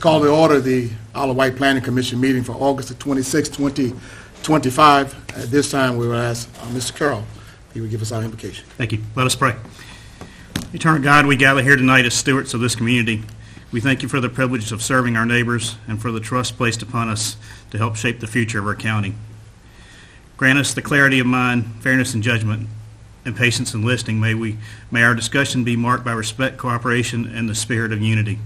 Call to order the Isle of Wight Planning Commission meeting for August the 26th, 2025. At this time, we will ask Mr. Carroll if he would give us our invocation. Thank you. Let us pray. Eternal God, we gather here tonight as stewards of this community. We thank you for the privilege of serving our neighbors and for the trust placed upon us to help shape the future of our county. Grant us the clarity of mind, fairness in judgment, and patience in listening. May our discussion be marked by respect, cooperation, and the spirit of unity.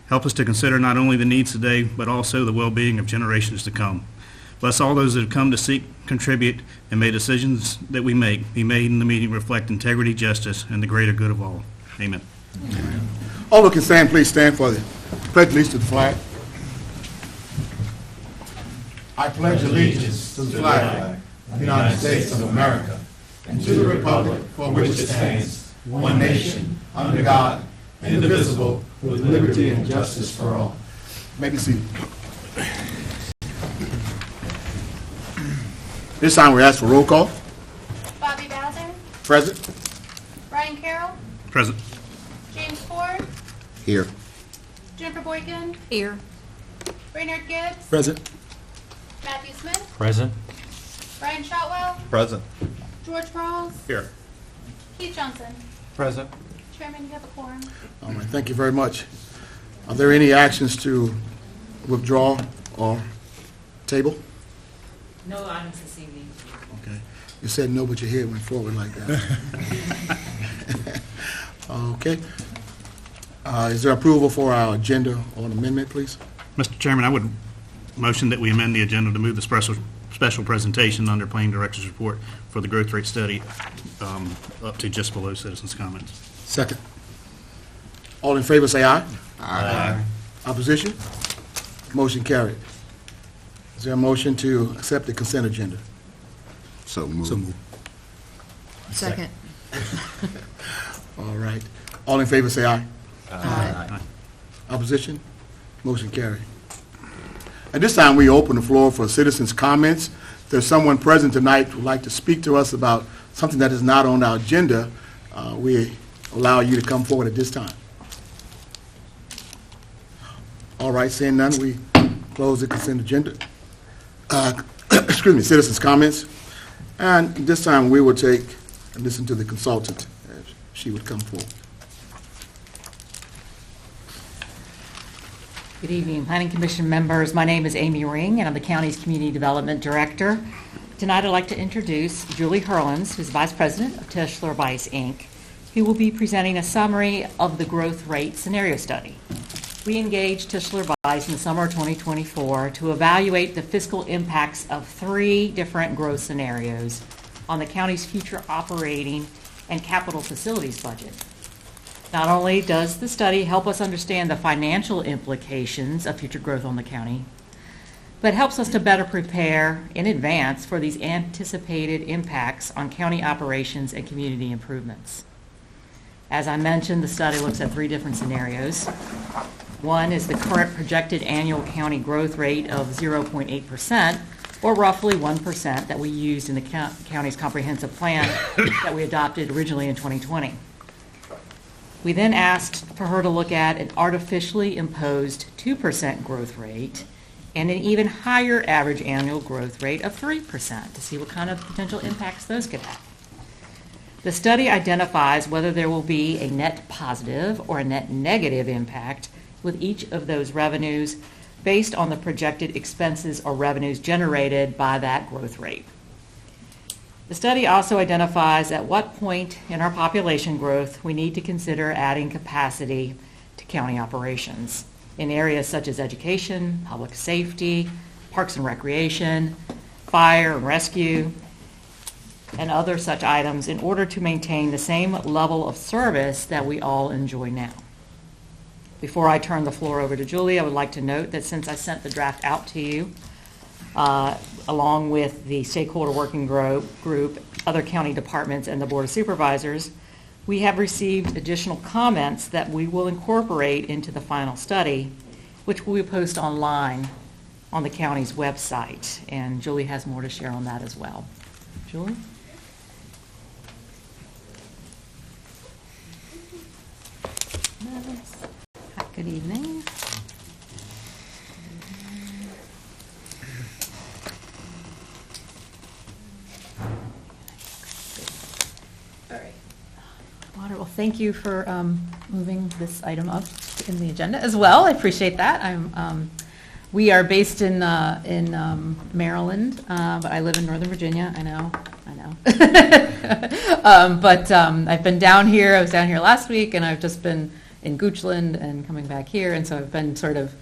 Help us to consider not only the needs today, but also the well-being of generations to come. Bless all those that have come to seek, contribute, and may decisions that we make be made in the meeting reflect integrity, justice, and the greater good of all. Amen. Amen. All who can stand, please stand for the pledge allegiance to the flag. I pledge allegiance to the flag of the United States of America and to the republic for which it stands, one nation, under God, indivisible, with liberty and justice for all. You may be seated. This time we ask for roll call. Bobby Bowser. Present. Brian Carroll. Present. James Ford. Here. Jennifer Boykin. Here. Raynard Gibbs. Present. Matthew Smith. Present. Brian Shotwell. Present. George Rawls. Here. Keith Johnson. Present. Chairman, you have a quorum. All right, thank you very much. Are there any actions to withdraw or table? No items this evening. Okay. You said no, but your head went forward like that. Okay. Is there approval for our agenda on amendment, please? Mr. Chairman, I would motion that we amend the agenda to move the special presentation under Planning Director's Report for the growth rate study up to just below citizens' comments. Second. All in favor say aye. Aye. Opposition? Motion carried. Is there a motion to accept the consent agenda? So moved. Second. All right. All in favor say aye. Aye. Opposition? Motion carried. At this time, we open the floor for citizens' comments. If there's someone present tonight who would like to speak to us about something that is not on our agenda, we allow you to come forward at this time. All right, seeing none, we close the consent agenda. Excuse me, citizens' comments. And this time, we will take and listen to the consultant as she would come forward. Good evening, Planning Commission members. My name is Amy Ring, and I'm the county's Community Development Director. Tonight, I'd like to introduce Julie Hurlins, who's Vice President of Tischler Weiss, Inc., who will be presenting a summary of the growth rate scenario study. We engaged Tischler Weiss in the summer of 2024 to evaluate the fiscal impacts of 3 different growth scenarios on the county's future operating and capital facilities budget. Not only does the study help us understand the financial implications of future growth on the county, but helps us to better prepare in advance for these anticipated impacts on county operations and community improvements. As I mentioned, the study looks at 3 different scenarios. One is the current projected annual county growth rate of 0.8%, or roughly 1% that we used in the county's comprehensive plan that we adopted originally in 2020. We then asked for her to look at an artificially imposed 2% growth rate and an even higher average annual growth rate of 3% to see what kind of potential impacts those could have. The study identifies whether there will be a net positive or a net negative impact with each of those revenues based on the projected expenses or revenues generated by that growth rate. The study also identifies at what point in our population growth we need to consider adding capacity to county operations in areas such as education, public safety, parks and recreation, fire and rescue, and other such items in order to maintain the same level of service that we all enjoy now. Before I turn the floor over to Julie, I would like to note that since I sent the draft out to you, along with the stakeholder working group, other county departments, and the Board of Supervisors, we have received additional comments that we will incorporate into the final study, which we will post online on the county's website. And Julie has more to share on that as well. Julie? Good evening. Thank you for moving this item up in the agenda as well. I appreciate that. We are based in Maryland, but I live in Northern Virginia. I know. But I've been down here. I was down here last week, and I've just been in Goochland and coming back here, and so I've been sort of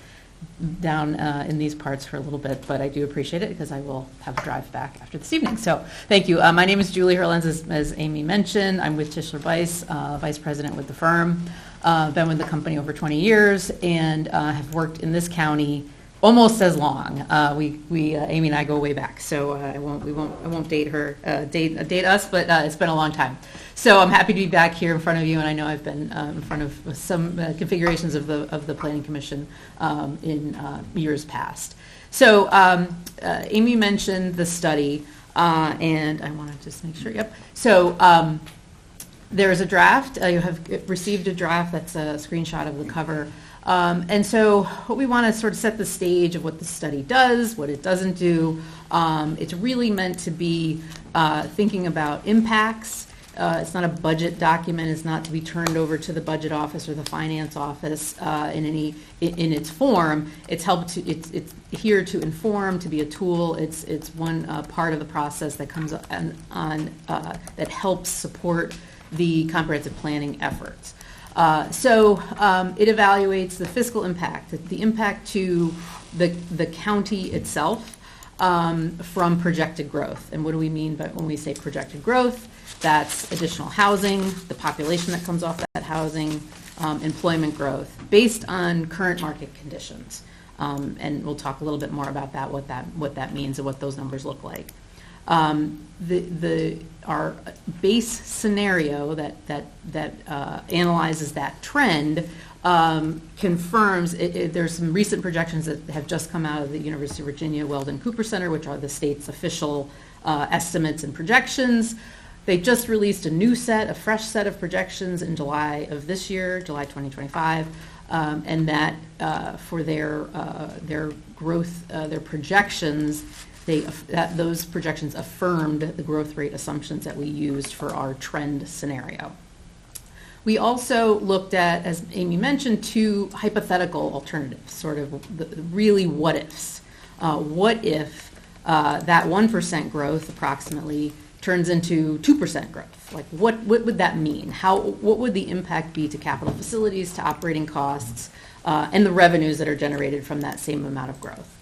down in these parts for a little bit, but I do appreciate it because I will have a drive back after this evening. So thank you. My name is Julie Herlens, as Amy mentioned. I'm with Tischler Weiss, vice president with the firm. Been with the company over 20 years and have worked in this county almost as long. Amy and I go way back, so I won't date us, but it's been a long time. So I'm happy to be back here in front of you, and I know I've been in front of some configurations of the Planning Commission in years past. So Amy mentioned the study, and I want to just make sure. Yep. So there is a draft. You have received a draft. That's a screenshot of the cover. And so what we want to sort of set the stage of what the study does, what it doesn't do. It's really meant to be thinking about impacts. It's not a budget document. It's not to be turned over to the budget office or the finance office in its form. It's here to inform, to be a tool. It's one part of the process that comes on that helps support the comprehensive planning efforts. So it evaluates the fiscal impact, the impact to the county itself from projected growth. And what do we mean by when we say projected growth? That's additional housing, the population that comes off that housing, employment growth, based on current market conditions. And we'll talk a little bit more about that, what that means and what those numbers look like. Our base scenario that analyzes that trend confirms there's some recent projections that have just come out of the University of Virginia Weldon Cooper Center, which are the state's official estimates and projections. They just released a fresh set of projections in July of this year, July 2025, and that for their growth, their projections. Those projections affirmed the growth rate assumptions that we used for our trend scenario. We also looked at, as Amy mentioned, two hypothetical alternatives, sort of really what ifs. What if that 1% growth approximately turns into 2% growth? Like what would that mean? What would the impact be to capital facilities, to operating costs, and the revenues that are generated from that same amount of growth?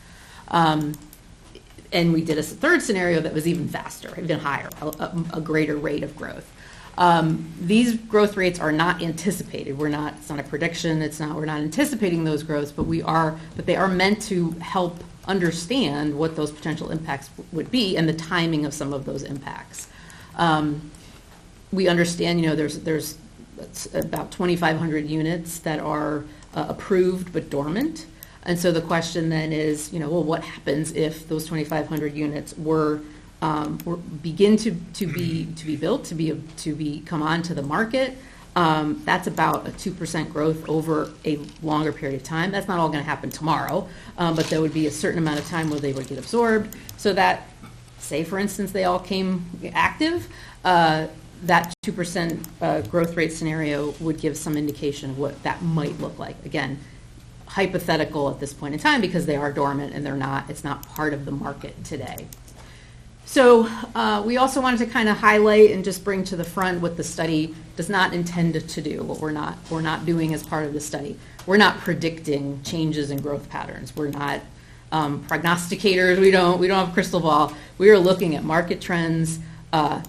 And we did a third scenario that was even faster, even higher, a greater rate of growth. These growth rates are not anticipated. It's not a prediction. We're not anticipating those growths, but they are meant to help understand what those potential impacts would be and the timing of some of those impacts. We understand, there's about 2,500 units that are approved but dormant. And so the question then is, what happens if those 2,500 units begin to be built, to come onto the market? That's about a 2% growth over a longer period of time. That's not all going to happen tomorrow, but there would be a certain amount of time where they would get absorbed. So that, say for instance, they all came active, that 2% growth rate scenario would give some indication of what that might look like. Again, hypothetical at this point in time because they are dormant and it's not part of the market today. So we also wanted to kind of highlight and just bring to the front what the study does not intend to do, what we're not doing as part of the study. We're not predicting changes in growth patterns. We're not prognosticators. We don't have a crystal ball. We are looking at market trends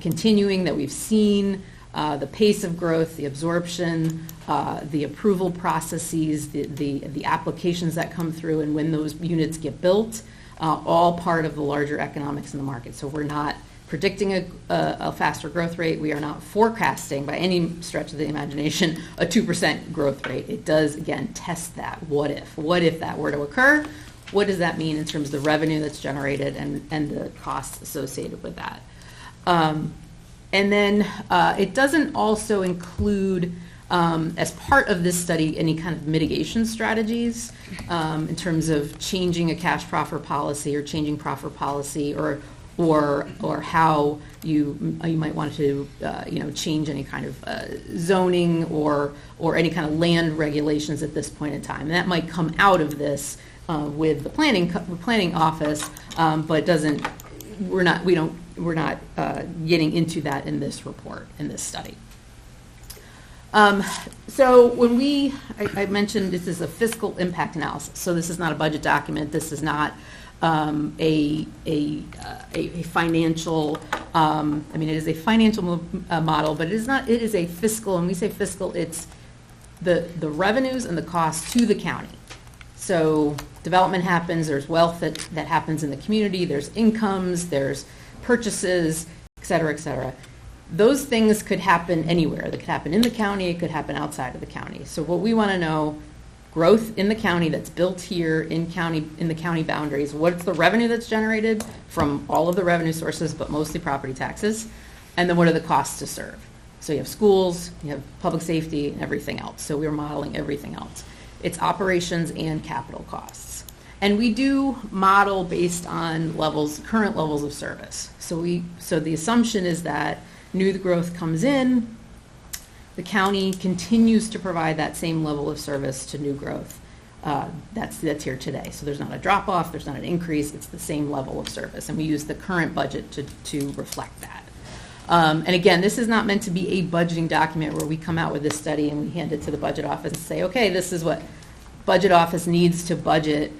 continuing that we've seen, the pace of growth, the absorption, the approval processes, the applications that come through, and when those units get built, all part of the larger economics in the market. So we're not predicting a faster growth rate. We are not forecasting by any stretch of the imagination a 2% growth rate. It does, again, test that. What if that were to occur? What does that mean in terms of the revenue that's generated and the costs associated with that? And then it doesn't also include, as part of this study, any kind of mitigation strategies in terms of changing a cash proffer policy or changing proffer policy or or how you might want to change any kind of zoning or any kind of land regulations at this point in time. And that might come out of this with the planning office, but doesn't. We're not getting into that in this report, in this study. So when I mentioned this is a fiscal impact analysis. So this is not a budget document. This is not a financial. It is a financial model, but it is not. It is a fiscal. When we say fiscal, it's the revenues and the costs to the county. So development happens. There's wealth that happens in the community. There's incomes. There's purchases, et cetera, et cetera. Those things could happen anywhere. They could happen in the county. It could happen outside of the county. So what we want to know, growth in the county that's built here in the county boundaries. What's the revenue that's generated from all of the revenue sources, but mostly property taxes? And then what are the costs to serve? So you have schools, you have public safety, and everything else. So we're modeling everything else. It's operations and capital costs. And we do model based on current levels of service. So the assumption is that new growth comes in, the county continues to provide that same level of service to new growth that's here today. So there's not a drop off, there's not an increase, it's the same level of service. And we use the current budget to reflect that. And again, this is not meant to be a budgeting document where we come out with this study and we hand it to the budget office and say, okay, this is what budget office needs to budget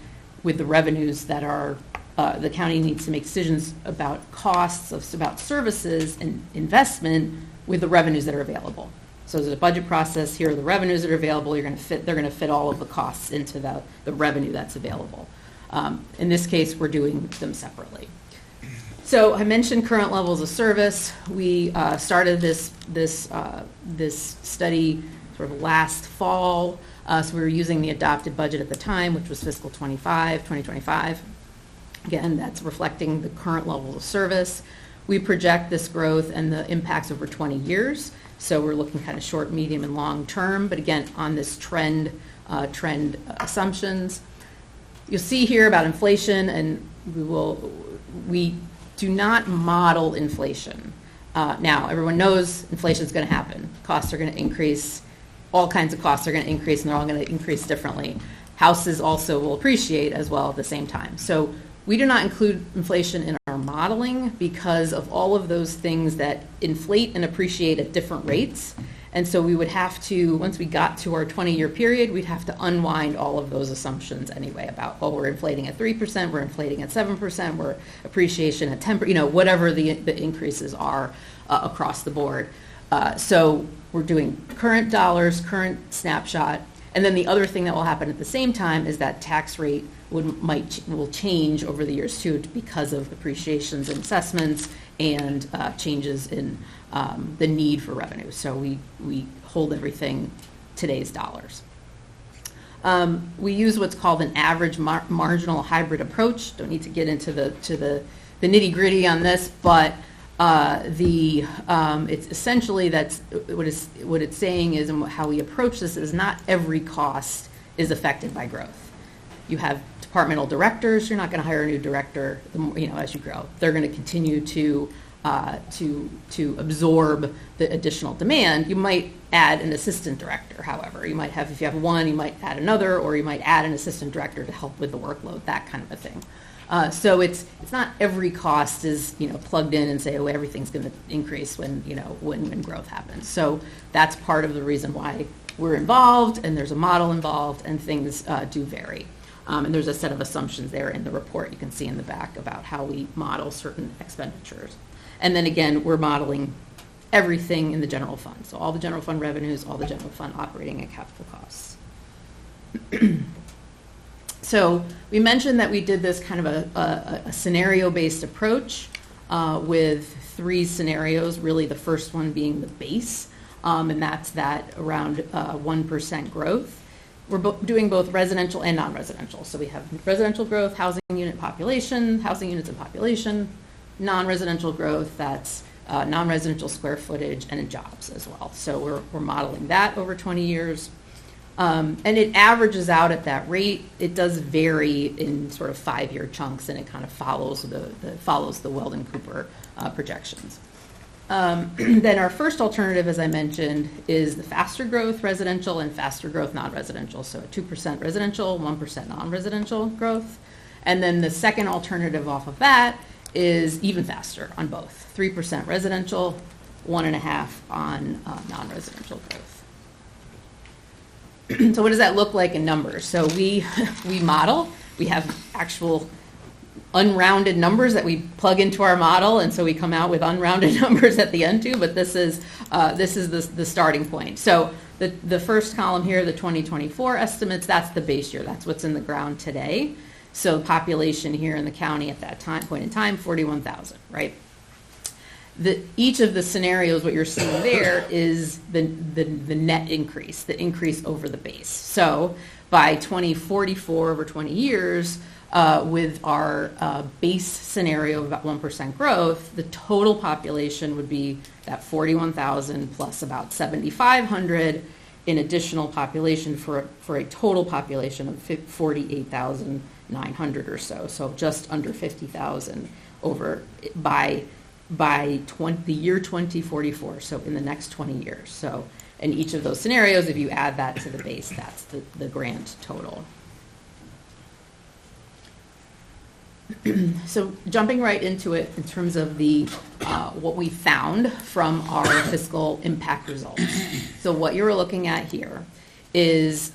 with the revenues that are, the county needs to make decisions about costs, about services and investment with the revenues that are available. So there's a budget process. Here are the revenues that are available. They're going to fit all of the costs into the revenue that's available. In this case, we're doing them separately. So I mentioned current levels of service. We started this study sort of last fall. So we were using the adopted budget at the time, which was fiscal 2025. Again, that's reflecting the current levels of service. We project this growth and the impacts over 20 years. So we're looking kind of short, medium, and long term. But again, on this trend assumptions. You'll see here about inflation, and we do not model inflation. Now, everyone knows inflation is going to happen. Costs are going to increase. All kinds of costs are going to increase, and they're all going to increase differently. Houses also will appreciate as well at the same time. So we do not include inflation in our modeling because of all of those things that inflate and appreciate at different rates. And so we would have to, once we got to our 20-year period, we'd have to unwind all of those assumptions anyway about, we're inflating at 3%, we're inflating at 7%, we're appreciation at 10%, whatever the increases are across the board. So we're doing current dollars, current snapshot. And then the other thing that will happen at the same time is that tax rate will change over the years too because of appreciations and assessments and changes in the need for revenue. So we hold everything today's dollars. We use what's called an average marginal hybrid approach. Don't need to get into the nitty gritty on this, but it's essentially that's what it's saying is, and how we approach this is not every cost is affected by growth. You have departmental directors. You're not going to hire a new director, as you grow. They're going to continue to absorb the additional demand. You might add an assistant director, however. You might have, if you have one, you might add another, or you might add an assistant director to help with the workload, that kind of a thing. So it's not every cost is plugged in and say, oh, everything's going to increase when growth happens. So that's part of the reason why we're involved, and there's a model involved, and things do vary. And there's a set of assumptions there in the report you can see in the back about how we model certain expenditures. And then again, we're modeling everything in the general fund. So all the general fund revenues, all the general fund operating and capital costs. So we mentioned that we did this kind of a scenario-based approach with 3 scenarios, really the first one being the base, and that's that around 1% growth. We're doing both residential and non-residential. So we have residential growth, housing units and population, non-residential growth, that's non-residential square footage, and in jobs as well. So we're modeling that over 20 years. And it averages out at that rate. It does vary in sort of 5-year chunks, and it kind of follows the Weldon Cooper projections. Then our first alternative, as I mentioned, is the faster growth residential and faster growth non-residential. So 2% residential, 1% non-residential growth. And then the second alternative off of that is even faster on both. 3% residential, 1.5% on non-residential growth. So what does that look like in numbers? So we model. We have actual unrounded numbers that we plug into our model, and so we come out with unrounded numbers at the end too, but this is the starting point. So the first column here, the 2024 estimates, that's the base year. That's what's in the ground today. So population here in the county at that point in time, 41,000, right? Each of the scenarios, what you're seeing there is the net increase, the increase over the base. So by 2044, over 20 years, with our base scenario of about 1% growth, the total population would be that 41,000 plus about 7,500 in additional population for a total population of 48,900 or so. So just under 50,000 over by the year 2044. So in the next 20 years. So in each of those scenarios, if you add that to the base, that's the grand total. So jumping right into it in terms of the what we found from our fiscal impact results. So what you're looking at here is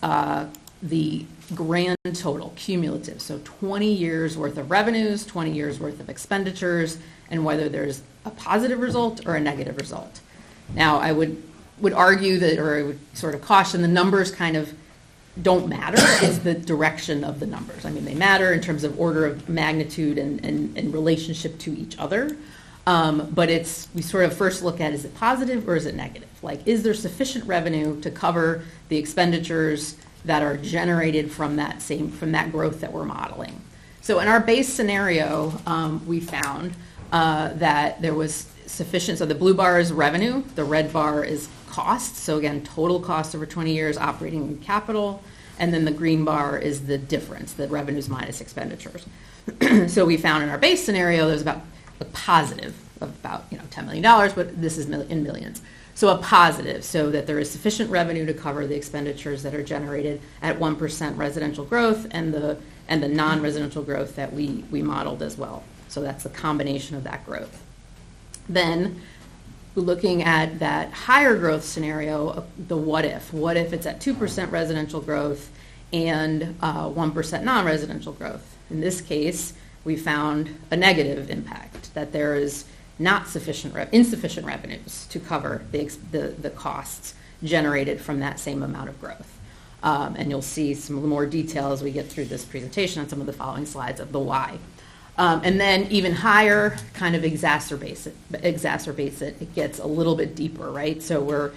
the grand total, cumulative. So 20 years worth of revenues, 20 years worth of expenditures, and whether there's a positive result or a negative result. Now, I would argue that, or I would sort of caution, the numbers kind of don't matter. It's the direction of the numbers. I mean, they matter in terms of order of magnitude and relationship to each other. But we sort of first look at, is it positive or is it negative? Like, is there sufficient revenue to cover the expenditures that are generated from that growth that we're modeling? So in our base scenario, we found that there was sufficient. So the blue bar is revenue, the red bar is cost. So again, total cost over 20 years, operating capital, and then the green bar is the difference, the revenues minus expenditures. So we found in our base scenario, there's about a positive of about $10 million, but this is in millions. So a positive, so that there is sufficient revenue to cover the expenditures that are generated at 1% residential growth and the non-residential growth that we modeled as well. So that's the combination of that growth. Then looking at that higher growth scenario, the what if it's at 2% residential growth and 1% non-residential growth. In this case, we found a negative impact, that there is not insufficient revenues to cover the costs generated from that same amount of growth. And you'll see some more detail as we get through this presentation on some of the following slides of the why. And then even higher kind of exacerbates it. It gets a little bit deeper, right? So we're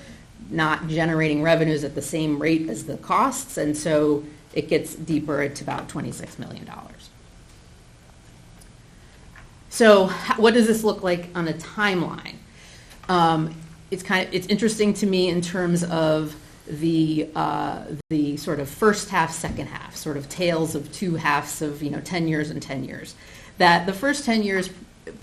not generating revenues at the same rate as the costs, and so it gets deeper to about $26 million. So what does this look like on a timeline? It's interesting to me in terms of the sort of first half, second half, sort of tales of two halves of 10 years and 10 years. That the first 10 years,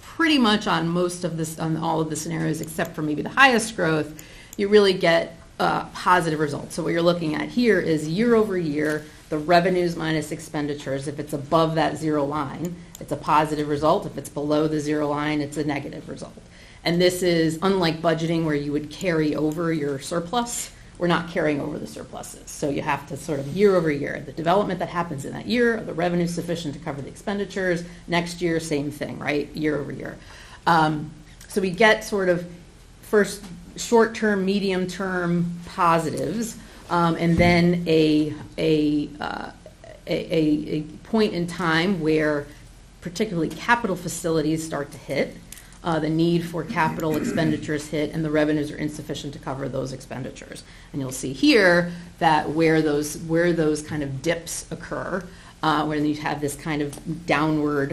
pretty much on all of the scenarios, except for maybe the highest growth, you really get positive results. So what you're looking at here is year over year, the revenues minus expenditures. If it's above that zero line, it's a positive result. If it's below the zero line, it's a negative result. And this is unlike budgeting where you would carry over your surplus. We're not carrying over the surpluses. So you have to sort of year over year, the development that happens in that year, are the revenues sufficient to cover the expenditures? Next year, same thing, right? Year over year. So we get sort of first short-term, medium-term positives, and then a point in time where particularly capital facilities start to hit. The need for capital expenditures hit, and the revenues are insufficient to cover those expenditures. And you'll see here that where those kind of dips occur, where you have this kind of downward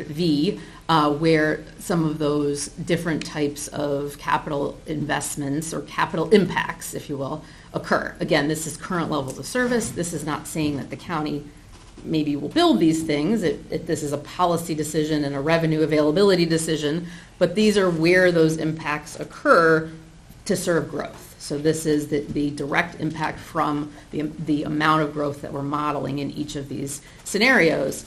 V, where some of those different types of capital investments or capital impacts, if you will, occur. Again, this is current levels of service. This is not saying that the county maybe will build these things. This is a policy decision and a revenue availability decision, but these are where those impacts occur to serve growth. So this is the direct impact from the amount of growth that we're modeling in each of these scenarios.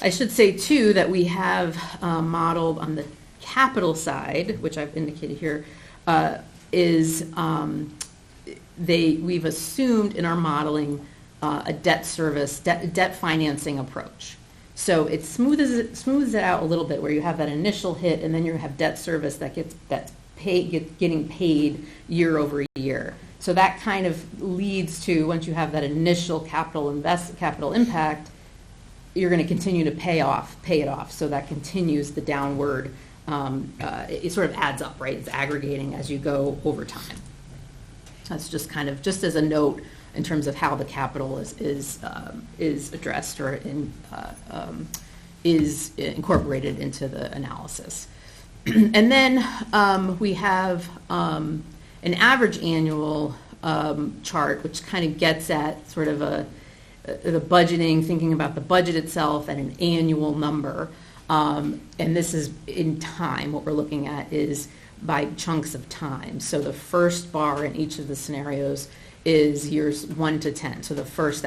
I should say, too, that we have modeled on the capital side, which I've indicated here, we've assumed in our modeling a debt financing approach. So it smooths it out a little bit, where you have that initial hit, and then you have debt service that's getting paid year over year. So that kind of leads to, once you have that initial capital impact, you're going to continue to pay it off. So that continues the downward. It sort of adds up, right? It's aggregating as you go over time. That's just kind of just as a note in terms of how the capital is addressed or is incorporated into the analysis. And then we have an average annual chart, which kind of gets at sort of the budgeting, thinking about the budget itself and an annual number. And this is in time. What we're looking at is by chunks of time. So the first bar in each of the scenarios is years 1 to 10. So the first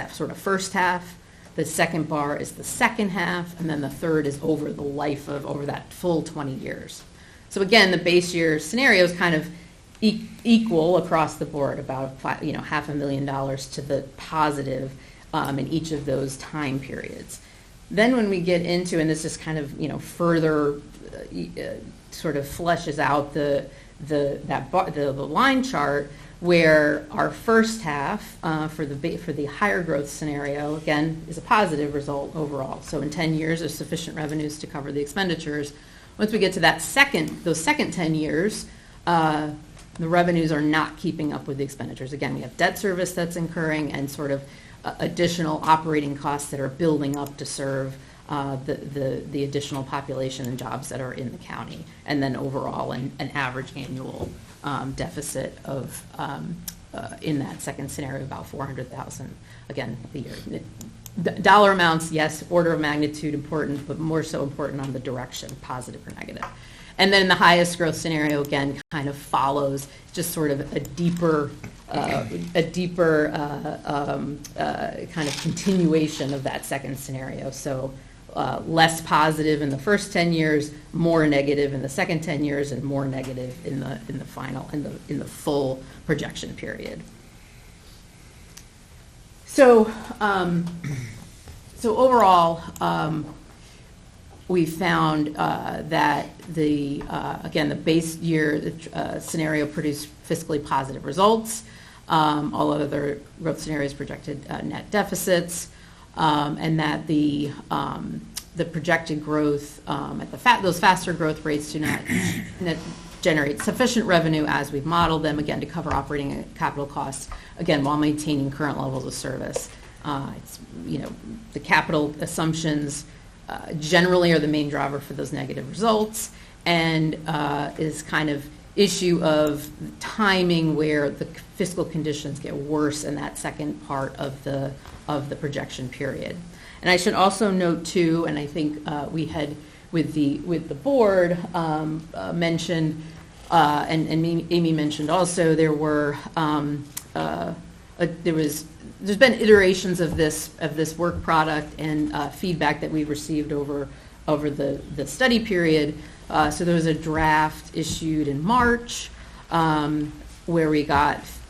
half. The second bar is the second half, and then the third is over the life of over that full 20 years. So again, the base year scenario is kind of equal across the board, about $500,000 to the positive in each of those time periods. Then when we get into, and this is kind of further sort of fleshes out the line chart, where our first half for the higher growth scenario, again, is a positive result overall. So in 10 years, there's sufficient revenues to cover the expenditures. Once we get to those second 10 years, the revenues are not keeping up with the expenditures. Again, we have debt service that's incurring and sort of additional operating costs that are building up to serve the additional population and jobs that are in the county. And then overall, an average annual deficit of, in that second scenario, about $400,000, again, a year. Dollar amounts, yes, order of magnitude important, but more so important on the direction, positive or negative. And then the highest growth scenario, again, kind of follows just sort of a deeper kind of continuation of that second scenario. So less positive in the first 10 years, more negative in the second 10 years, and more negative in the full projection period. So overall, we found that the base year scenario produced fiscally positive results. All other growth scenarios projected net deficits, and that the projected growth at those faster growth rates do not generate sufficient revenue as we've modeled them, again, to cover operating and capital costs, again, while maintaining current levels of service. The capital assumptions generally are the main driver for those negative results, and is kind of issue of timing where the fiscal conditions get worse in that second part of the projection period. And I should also note too, and I think we had with the board mentioned, and Amy mentioned also, there's been iterations of this work product and feedback that we've received over the study period. So there was a draft issued in March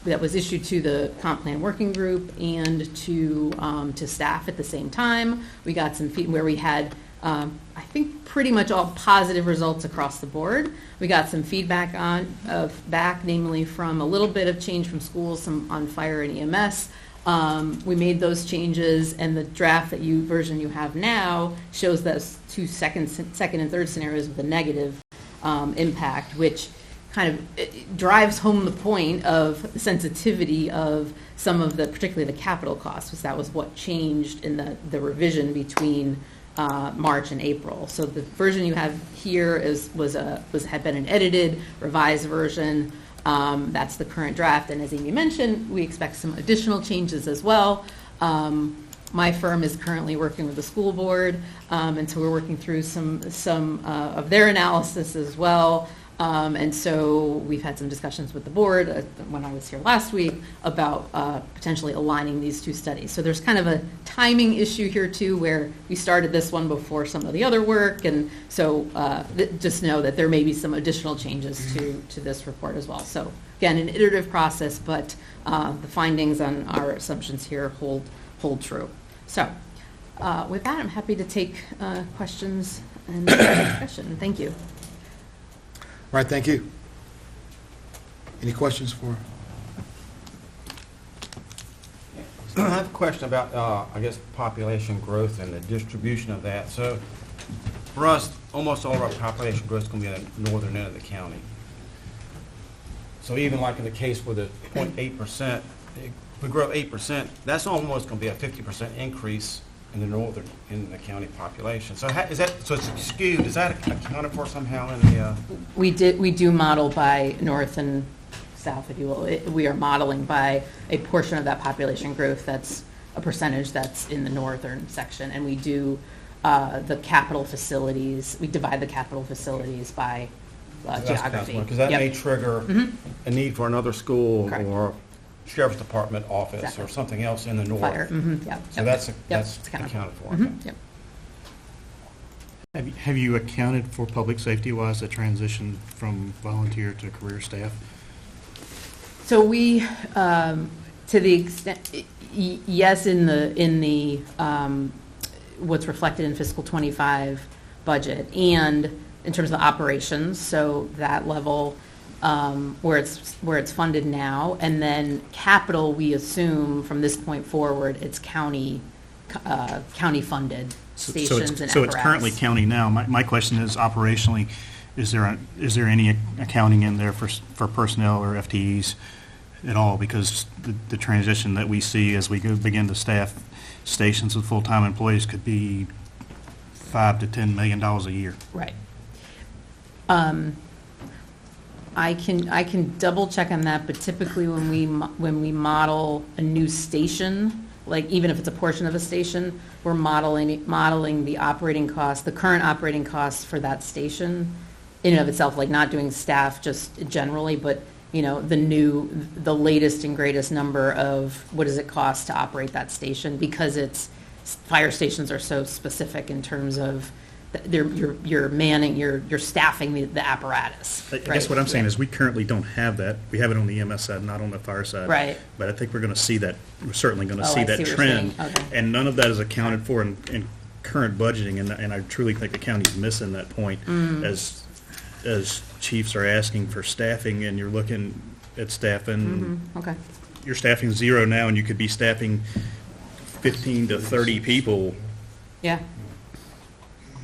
that was issued to the comp plan working group and to staff at the same time. We got some feedback where we had, I think, pretty much all positive results across the board. We got some feedback back, namely from a little bit of change from schools, some on fire and EMS. We made those changes, and the draft version you have now shows those two second and third scenarios with a negative impact, which kind of it drives home the point of the sensitivity of some of the, particularly the capital costs, because that was what changed in the revision between March and April. So the version you have here had been an edited, revised version. That's the current draft, and as Amy mentioned, we expect some additional changes as well. My firm is currently working with the school board, and so we're working through some of their analysis as well. And so we've had some discussions with the board when I was here last week about potentially aligning these two studies. So there's kind of a timing issue here too, where we started this one before some of the other work, and so just know that there may be some additional changes to this report as well. So again, an iterative process, but the findings on our assumptions here hold true. So with that, I'm happy to take questions and discussion. Thank you. All right, thank you. Any questions for? I have a question about, I guess, population growth and the distribution of that. So for us, almost all of our population growth is going to be in the northern end of the county. So even like in the case with the 0.8%, if we grow 8%, that's almost going to be a 50% increase in the northern, in the county population. So is that, so it's skewed, is that accounted for somehow in the? We do model by north and south, if you will. We are modeling by a portion of that population growth that's a percentage that's in the northern section, and we do the capital facilities, we divide the capital facilities by geography. Because that may trigger a need for another school Correct. or sheriff's department office Exactly. or something else in the north. Fire, yeah. So Yep. that's It's accounted for. Mhm, yep. Have you accounted for public safety-wise the transition from volunteer to career staff? So we, to the extent, yes, in the what's reflected in fiscal '25 budget, and in terms of operations, so that level where it's funded now, and then capital, we assume from this point forward, it's county funded stations and apparatus. So it's currently county now. My question is operationally, is there any accounting in there for personnel or FTEs at all? Because the transition that we see as we begin to staff stations with full-time employees could be $5 to $10 million a year. Right. I can double check on that, but typically when we model a new station, like even if it's a portion of a station, we're modeling the operating cost, the current operating costs for that station in and of itself, like not doing staff just generally, but the latest and greatest number of what does it cost to operate that station, because fire stations are so specific in terms of you're manning, you're staffing the apparatus. I guess what I'm saying is we currently don't have that. We have it on the EMS side, not on the fire side. Right. But I think we're going to see that, we're certainly going to Oh, see I that see what you're trend. saying. Okay. And none of that is accounted for in current budgeting, and I truly think the county's missing that point as chiefs are asking for staffing, and you're looking at staffing. Okay. You're staffing 0 now, and you could be staffing 15 to 30 people, Yeah.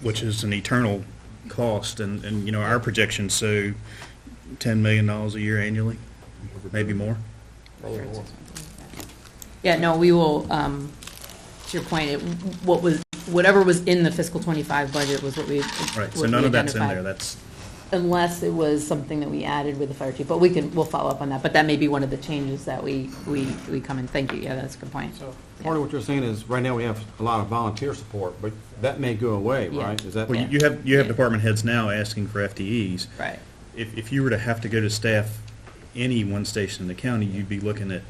which is an eternal cost, and our projections show $10 million a year annually, maybe more. Yeah, no, we will, to your point, whatever was in the fiscal '25 budget was what we Right, so what none we of that's in identified. there, that's, Unless it was something that we added with the fire chief, but we'll follow up on that, but that may be one of the changes that we come in. Thank you, yeah, that's a good point. So part of what you're saying is, right now we have a lot of volunteer support, but that may go away, Yeah. right? Is that? well, you have department heads now asking for FTEs. Right, If you were to have to go to staff any one station in the county, you'd be looking at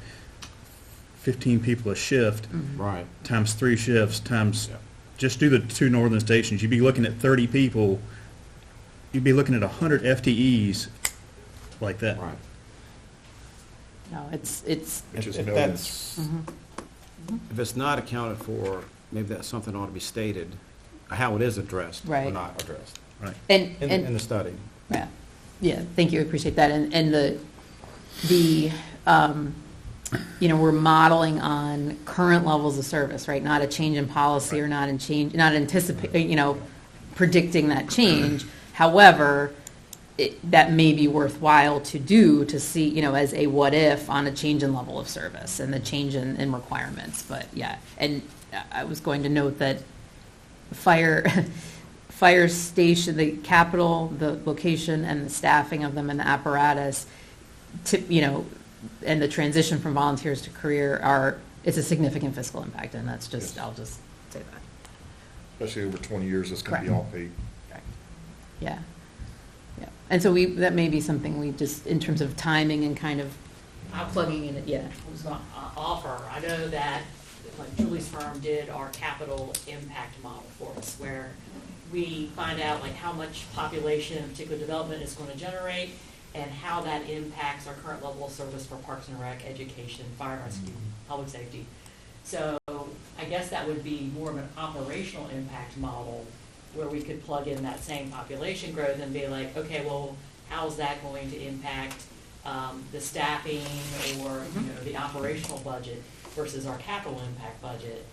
15 people a shift, Right. times 3 shifts, times, Yeah. just do the 2 northern stations, you'd be looking at 30 people, you'd be looking at 100 FTEs like that. Right. no, it's, Which is If millions. that's, if it's not accounted for, maybe that's something ought to be stated, how it is addressed or Right. not addressed Right. in the study. Yeah, thank you, I appreciate that. And we're modeling on current levels of service, right? Not a change in policy or not anticipating, predicting that change. However, that may be worthwhile to do to see, you know, as a what if on a change in level of service and the change in requirements. But yeah, and I was going to note that fire station, the capital, the location and the staffing of them and the apparatus, you know, and the transition from volunteers to career it's a significant fiscal impact, and that's just, Yes. I'll just say that. Especially over 20 years, it's going to be Correct. all paid. Yeah. Yeah. And so that may be something we just, in terms of timing and kind of plugging in it, yeah. I was going to offer, I know that, like Julie's firm did our capital impact model for us, where we find out like how much population a particular development is going to generate and how that impacts our current level of service for Parks and Rec, education, fire and rescue, public safety. So I guess that would be more of an operational impact model where we could plug in that same population growth and be like, okay, well, how's that going to impact the staffing or, you know, the operational budget versus our capital impact budget?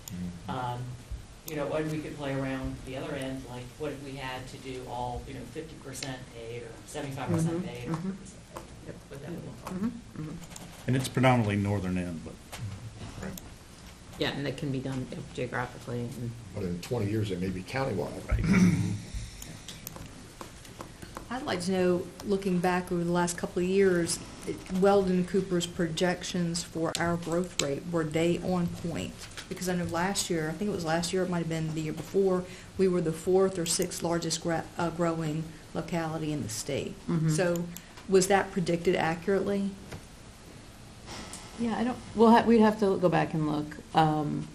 You know, and we could play around the other end, like what if we had to do all, you know, 50% paid or 75% paid or 100% paid? What that would look like. And it's predominantly northern end, but Yeah, and that can be done geographically. And But in 20 years, it may be countywide. I'd like to know, looking back over the last couple of years, Weldon Cooper's projections for our growth rate, were they on point? Because I know last year, I think it was last year, it might have been the year before, we were the 4th or 6th largest growing locality in the state. So was that predicted accurately? Yeah, I don't, we'd have to go back and look. And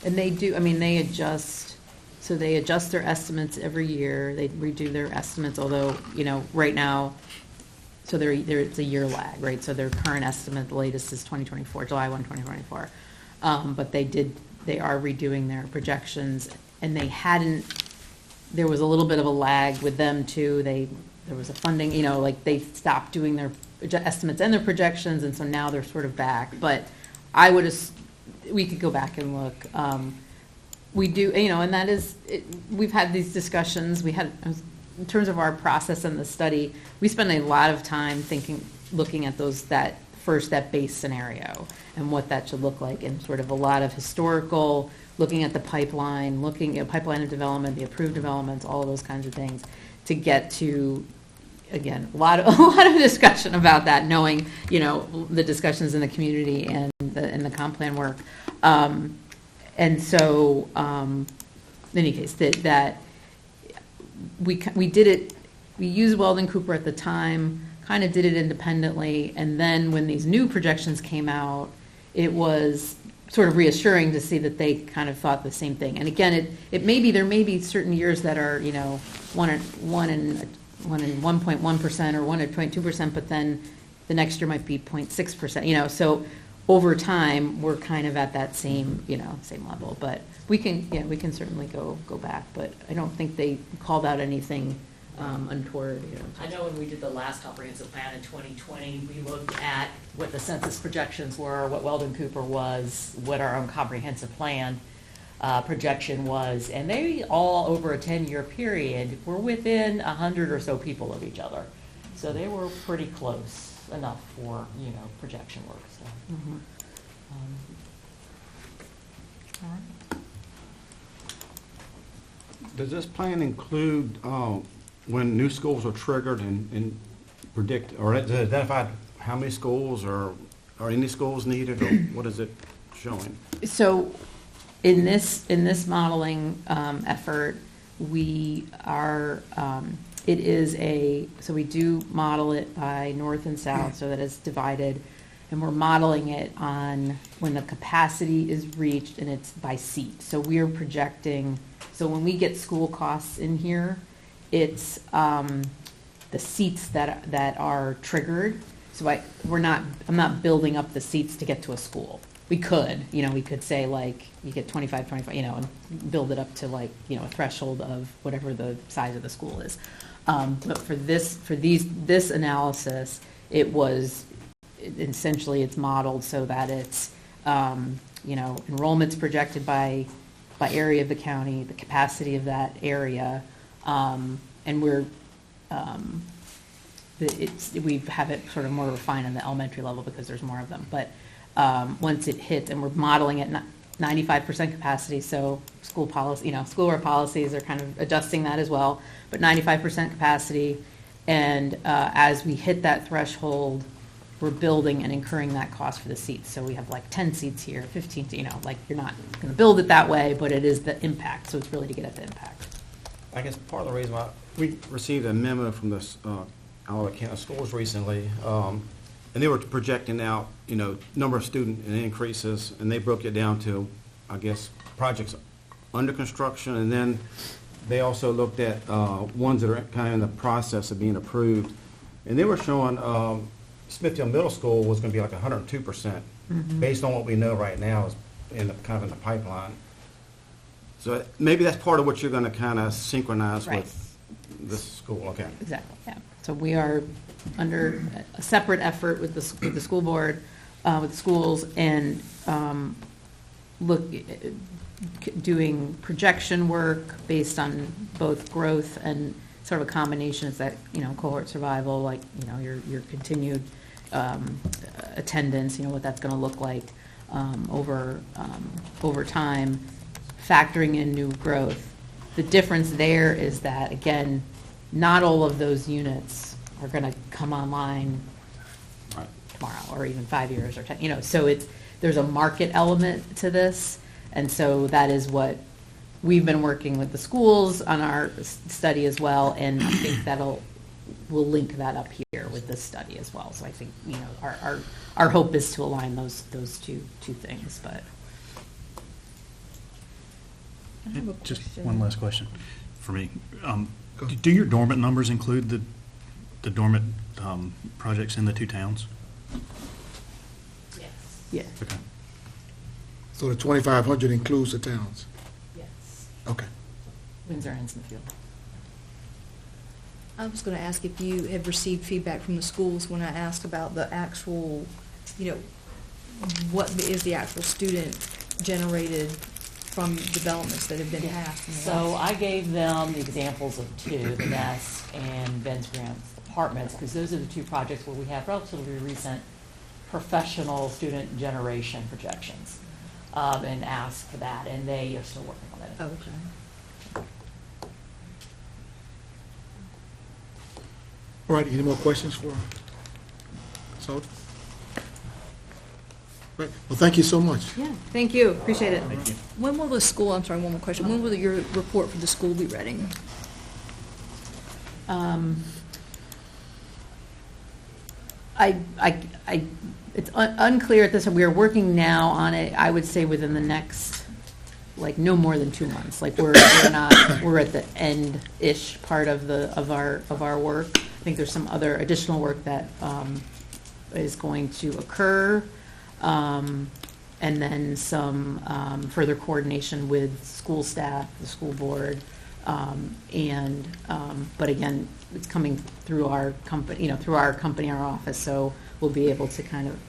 they do, I mean, they adjust, so they adjust their estimates every year. They redo their estimates, although, you know, right now, so it's a year lag, right? So their current estimate, the latest is 2024, July 1, 2024. But they are redoing their projections, and there was a little bit of a lag with them too. There was a funding, you know, like they stopped doing their estimates and their projections, and so now they're sort of back. But we could go back and look. We do, you know, and that is, we've had these discussions. In terms of our process and the study, we spend a lot of time looking at that base scenario and what that should look like, and sort of a lot of historical, looking at the pipeline, looking at pipeline of development, the approved developments, all of those kinds of things, to get to, again, a lot of discussion about that, knowing, you know, the discussions in the community and the comp plan work. And so, in any case, that we did it, we used Weldon Cooper at the time, kind of did it independently, and then when these new projections came out, it was sort of reassuring to see that they kind of thought the same thing. And again, there may be certain years that are, you know, 1 and 1.1% or 1 at 0.2%, but then the next year might be 0.6%, you know, so over time, we're kind of at that same, you know, same level. But we can certainly go back, but I don't think they called out anything untoward, you know. I know when we did the last comprehensive plan in 2020, we looked at what the census projections were, what Weldon Cooper was, what our own comprehensive plan projection was, and they all, over a 10-year period, were within 100 or so people of each other. So they were pretty close enough for, you know, projection work. So. All right. Does this plan include when new schools are triggered and predict, or does it identify how many schools or are any schools needed, or what is it showing? So in this modeling effort, we are, so we do model it by north and south so that it's divided, and we're modeling it on when the capacity is reached, and it's by seat. So we're projecting, so when we get school costs in here, it's the seats that are triggered. So I'm not building up the seats to get to a school. We could say like, you get 25, you know, and build it up to like, you know, a threshold of whatever the size of the school is. But for this analysis, essentially it's modeled so that it's, you know, enrollment's projected by area of the county, the capacity of that area, and we're, we have it sort of more refined on the elementary level because there's more of them. But once it hits, and we're modeling at 95% capacity, so school policy, school board policies are kind of adjusting that as well, but 95% capacity. And as we hit that threshold, we're building and incurring that cost for the seats. So we have like 10 seats here, 15, like you're not going to build it that way, but it is the impact. So it's really to get at the impact. I guess part of the reason why, we received a memo from the Alabama County Schools recently, and they were projecting out, number of student increases, and they broke it down to, I guess, projects under construction, and then they also looked at ones that are kind of in the process of being approved, and they were showing Smithfield Middle School was going to be like 102%, based on what we know right now is in the pipeline. So maybe that's part of what you're going to kind of synchronize Right. with this school. Okay. Exactly, yeah. So we are under a separate effort with the school board, with the schools, and doing projection work based on both growth and sort of a combination is that, cohort survival, like, your continued attendance, what that's going to look like over time, factoring in new growth. The difference there is that, again, not all of those units are going to come online Right. tomorrow or even 5 years or 10, so there's a market element to this. And so that is what we've been working with the schools on our study as well. And I think we'll link that up here with this study as well. So I think, our hope is to align those two things, but. I have a Just question. one last question for me. Do your dormant numbers include the dormant projects in the two towns? Yes, Yeah. Okay. So the 2,500 includes the towns? yes. Okay. Windsor and Smithfield. I was going to ask if you have received feedback from the schools when I asked about the actual, what is the actual student-generated from developments that have been passed? in the So last- I gave them the examples of two, the Nest and Ben's Grants Apartments, because those are the two projects where we have relatively recent professional student generation projections, and asked for that, and they are still working on Oh, it. okay. All right, any more questions for Sullivan? Right, well, thank you so much. Yeah, thank you, appreciate it. Thank you. When will the school, I'm sorry, one more question. When will your report for the school be ready? It's unclear at this time. We are working now on it, I would say within the next, no more than 2 months. We're at the end-ish part of our work. I think there's some other additional work that is going to occur. And then some further coordination with school staff, the school board, but again, it's coming through our company, our office, so we'll be able to kind of,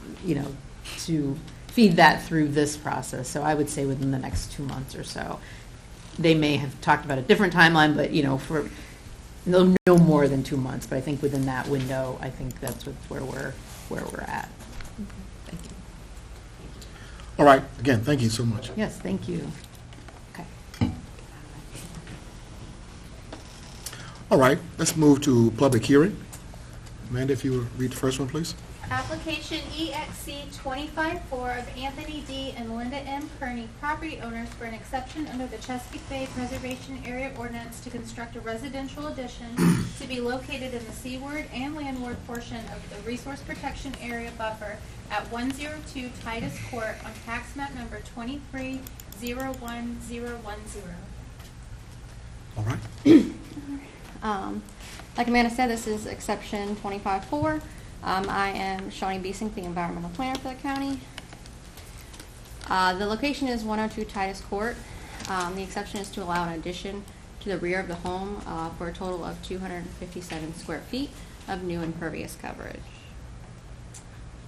to feed that through this process. So I would say within the next 2 months or so. They may have talked about a different timeline, but, for no more than 2 months, but I think within that window, I think that's where we're at. Thank you. All right, again, thank you so much. Yes, thank you. Okay. All right, let's move to public hearing. Amanda, if you would read the first one, please. Application EXC 25-4 of Anthony D. and Linda M. Kearney, property owners, for an exception under the Chesapeake Bay Preservation Area Ordinance to construct a residential addition to be located in the seaward and landward portion of the Resource Protection Area Buffer at 102 Titus Court on tax map number 2301010. All right. Like Amanda said, this is exception 25-4. I am Shawnee Beesink, the environmental planner for the county. The location is 102 Titus Court. The exception is to allow an addition to the rear of the home for a total of 257 square feet of new impervious coverage.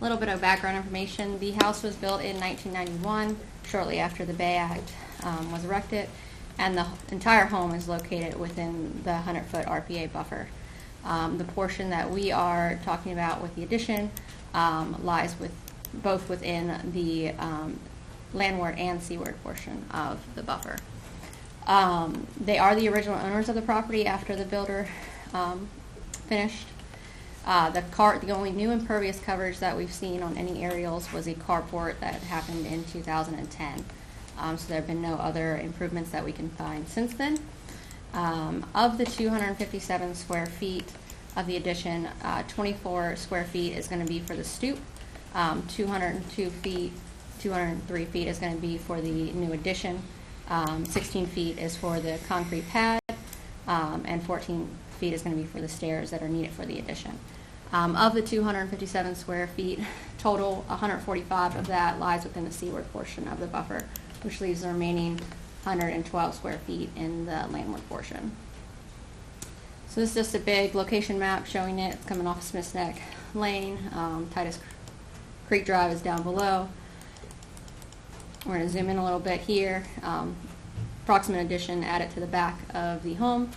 A little bit of background information. The house was built in 1991, shortly after the Bay Act was erected, and the entire home is located within the 100-foot RPA buffer. The portion that we are talking about with the addition lies both within the landward and seaward portion of the buffer. They are the original owners of the property after the builder finished. The only new impervious coverage that we've seen on any aerials was a carport that happened in 2010. So there have been no other improvements that we can find since then. Of the 257 square feet of the addition, 24 square feet is going to be for the stoop, 203 feet is going to be for the new addition, 16 feet is for the concrete pad, and 14 feet is going to be for the stairs that are needed for the addition. Of the 257 square feet total, 145 of that lies within the seaward portion of the buffer, which leaves the remaining 112 square feet in the landward portion. So this is just a big location map showing it. It's coming off Smith's Neck Lane. Titus Creek Drive is down below. We're going to zoom in a little bit here. Approximate addition added to the back of the home.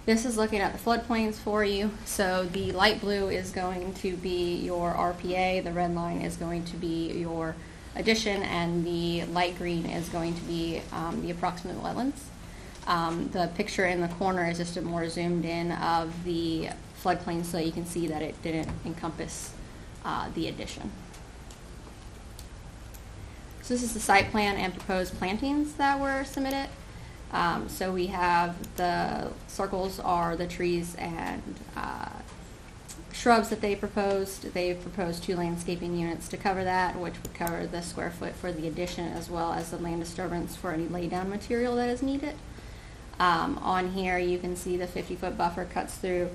This is looking at the floodplains for you. So the light blue is going to be your RPA, the red line is going to be your addition, and the light green is going to be the approximate wetlands. The picture in the corner is just a more zoomed in of the floodplain so you can see that it didn't encompass the addition. So this is the site plan and proposed plantings that were submitted. So we have the circles are the trees and shrubs that they proposed. They've proposed 2 landscaping units to cover that, which would cover the square foot for the addition as well as the land disturbance for any laydown material that is needed. On here you can see the 50-foot buffer cuts through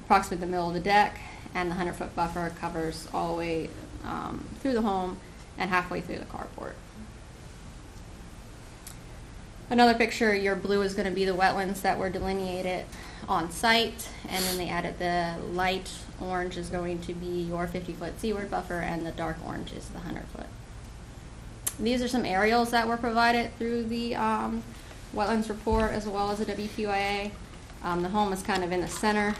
approximately the middle of the deck, and the 100-foot buffer covers all the way through the home and halfway through the carport. Another picture, your blue is going to be the wetlands that were delineated on site, and then they added the light orange is going to be your 50-foot seaward buffer, and the dark orange is the 100-foot. These are some aerials that were provided through the wetlands report as well as the WQIA. The home is kind of in the center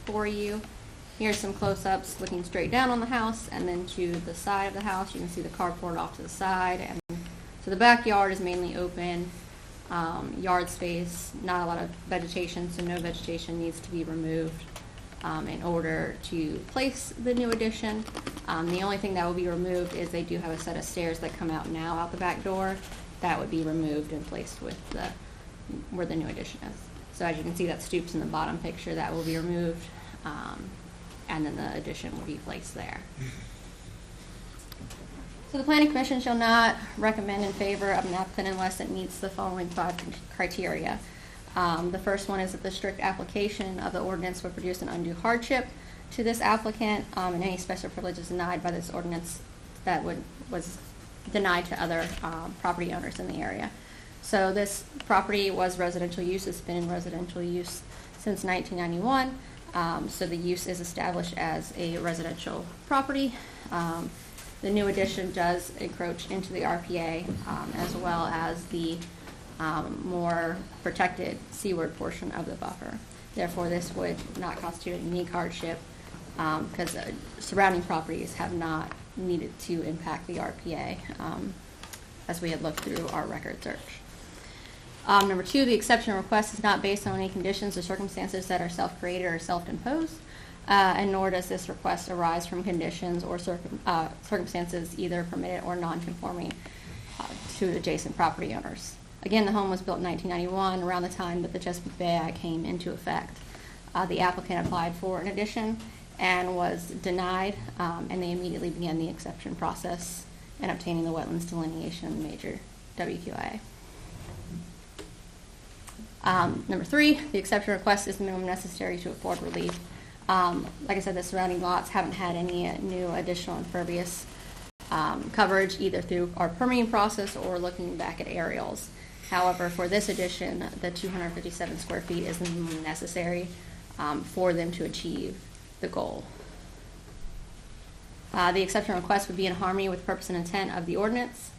for you. Here's some close-ups looking straight down on the house, and then to the side of the house you can see the carport off to the side. And so the backyard is mainly open, yard space, not a lot of vegetation, so no vegetation needs to be removed in order to place the new addition. The only thing that will be removed is they do have a set of stairs that come out now out the back door. That would be removed and placed with where the new addition is. So as you can see, that stoops in the bottom picture, that will be removed, and then the addition will be placed there. So the Planning Commission shall not recommend in favor of an applicant unless it meets the following 5 criteria. The first one is that the strict application of the ordinance would produce an undue hardship to this applicant, and any special privileges denied by this ordinance that was denied to other property owners in the area. So this property was residential use. It's been in residential use since 1991. So the use is established as a residential property. The new addition does encroach into the RPA as well as the more protected seaward portion of the buffer. Therefore, this would not constitute a unique hardship because surrounding properties have not needed to impact the RPA as we had looked through our record search. Number 2, the exception request is not based on any conditions or circumstances that are self-created or self-imposed, and nor does this request arise from conditions or circumstances either permitted or non-conforming to adjacent property owners. Again, the home was built in 1991, around the time that the Chesapeake Bay Act came into effect. The applicant applied for an addition and was denied, and they immediately began the exception process and obtaining the wetlands delineation in the major WQIA. Number 3, the exception request is the minimum necessary to afford relief. Like I said, the surrounding lots haven't had any new additional impervious coverage either through our permitting process or looking back at aerials. However, for this addition, the 257 square feet is the minimum necessary for them to achieve the goal. The exception request would be in harmony with the purpose and intent of the ordinance.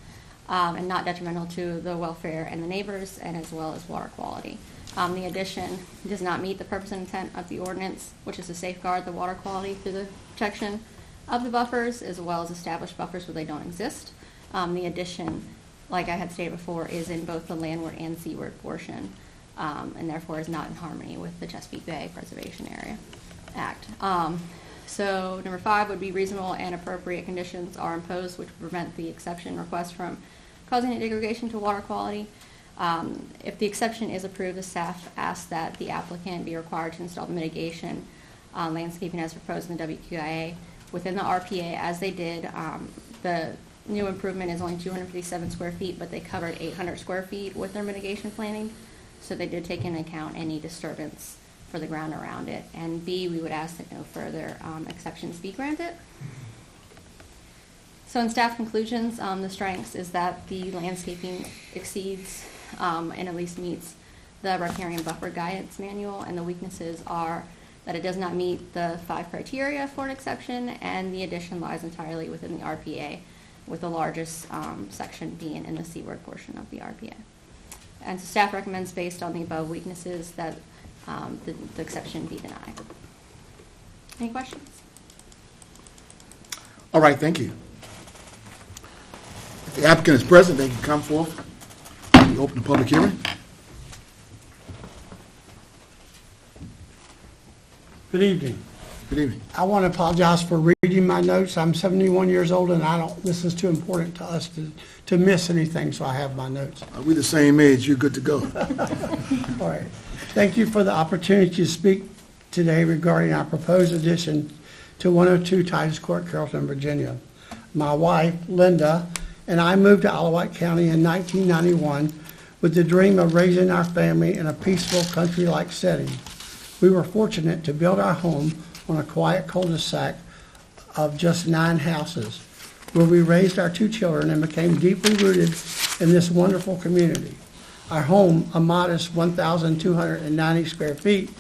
and not detrimental to the welfare and the neighbors, and as well as water quality. The addition does not meet the purpose and intent of the ordinance, which is to safeguard the water quality through the protection of the buffers, as well as establish buffers where they don't exist. The addition, like I had stated before, is in both the landward and seaward portion, and therefore is not in harmony with the Chesapeake Bay Preservation Area Act. So number 5 would be reasonable and appropriate conditions are imposed which prevent the exception request from causing a degradation to water quality. If the exception is approved, the staff asks that the applicant be required to install the mitigation landscaping as proposed in the WQIA within the RPA as they did. The new improvement is only 257 square feet, but they covered 800 square feet with their mitigation planning. So they did take into account any disturbance for the ground around it. And B, we would ask that no further exceptions be granted. So in staff conclusions, the strengths is that the landscaping exceeds and at least meets the riparian buffer guidance manual, and the weaknesses are that it does not meet the 5 criteria for an exception, and the addition lies entirely within the RPA, with the largest section being in the seaward portion of the RPA. And so staff recommends, based on the above weaknesses, that the exception be denied. Any questions? All right, thank you. If the applicant is present, they can come forth. We open the public hearing. Good evening. Good evening. I want to apologize for reading my notes. I'm 71 years old, and this is too important to us to miss anything, so I have my notes. We're the same age. You're good to go. All right. Thank you for the opportunity to speak today regarding our proposed addition to 102 Titus Court, Carrollton, Virginia. My wife, Linda, and I moved to Isle of Wight County in 1991 with the dream of raising our family in a peaceful country-like setting. We were fortunate to build our home on a quiet cul-de-sac of just 9 houses, where we raised our 2 children and became deeply rooted in this wonderful community. Our home, a modest 1,290 square feet,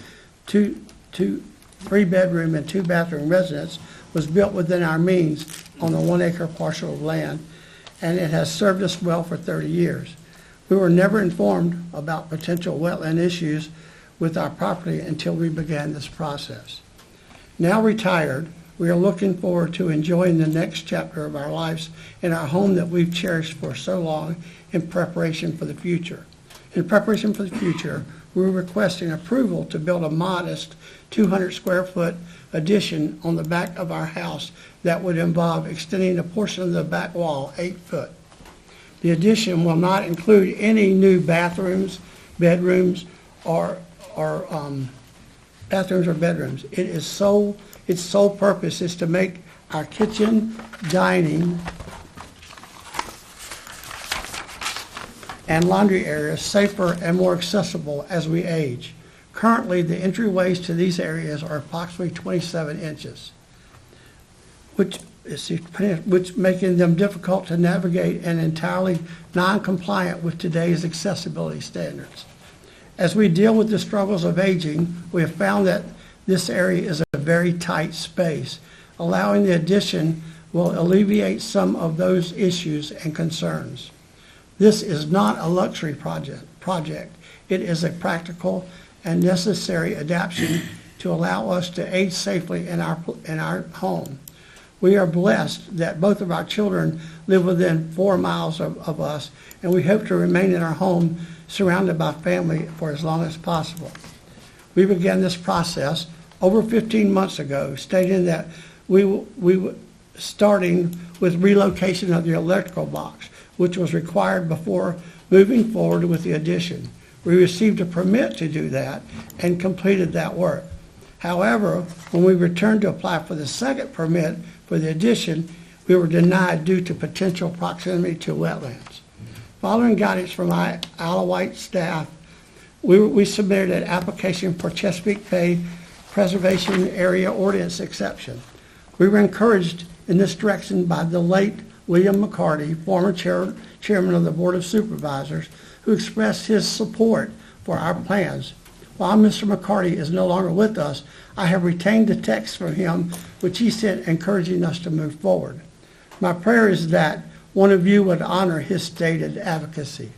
3-bedroom and 2-bathroom residence, was built within our means on a 1-acre parcel of land, and it has served us well for 30 years. We were never informed about potential wetland issues with our property until we began this process. Now retired, we are looking forward to enjoying the next chapter of our lives in our home that we've cherished for so long in preparation for the future. In preparation for the future, we're requesting approval to build a modest 200 square foot addition on the back of our house that would involve extending a portion of the back wall 8 foot. The addition will not include any new bathrooms, bedrooms, or bedrooms. Its sole purpose is to make our kitchen, dining, and laundry areas safer and more accessible as we age. Currently, the entryways to these areas are approximately 27 inches, which making them difficult to navigate and entirely non-compliant with today's accessibility standards. As we deal with the struggles of aging, we have found that this area is a very tight space. Allowing the addition will alleviate some of those issues and concerns. This is not a luxury project. It is a practical and necessary adaptation to allow us to age safely in our home. We are blessed that both of our children live within 4 miles of us, and we hope to remain in our home surrounded by family for as long as possible. We began this process over 15 months ago, stating that we starting with relocation of the electrical box, which was required before moving forward with the addition. We received a permit to do that and completed that work. However, when we returned to apply for the second permit for the addition, we were denied due to potential proximity to wetlands. Following guidance from my Isle of Wight staff, we submitted an application for Chesapeake Bay Preservation Area Ordinance exception. We were encouraged in this direction by the late William McCarty, former chairman of the Board of Supervisors, who expressed his support for our plans. While Mr. McCarty is no longer with us, I have retained the text from him which he sent encouraging us to move forward. My prayer is that one of you would honor his stated advocacy.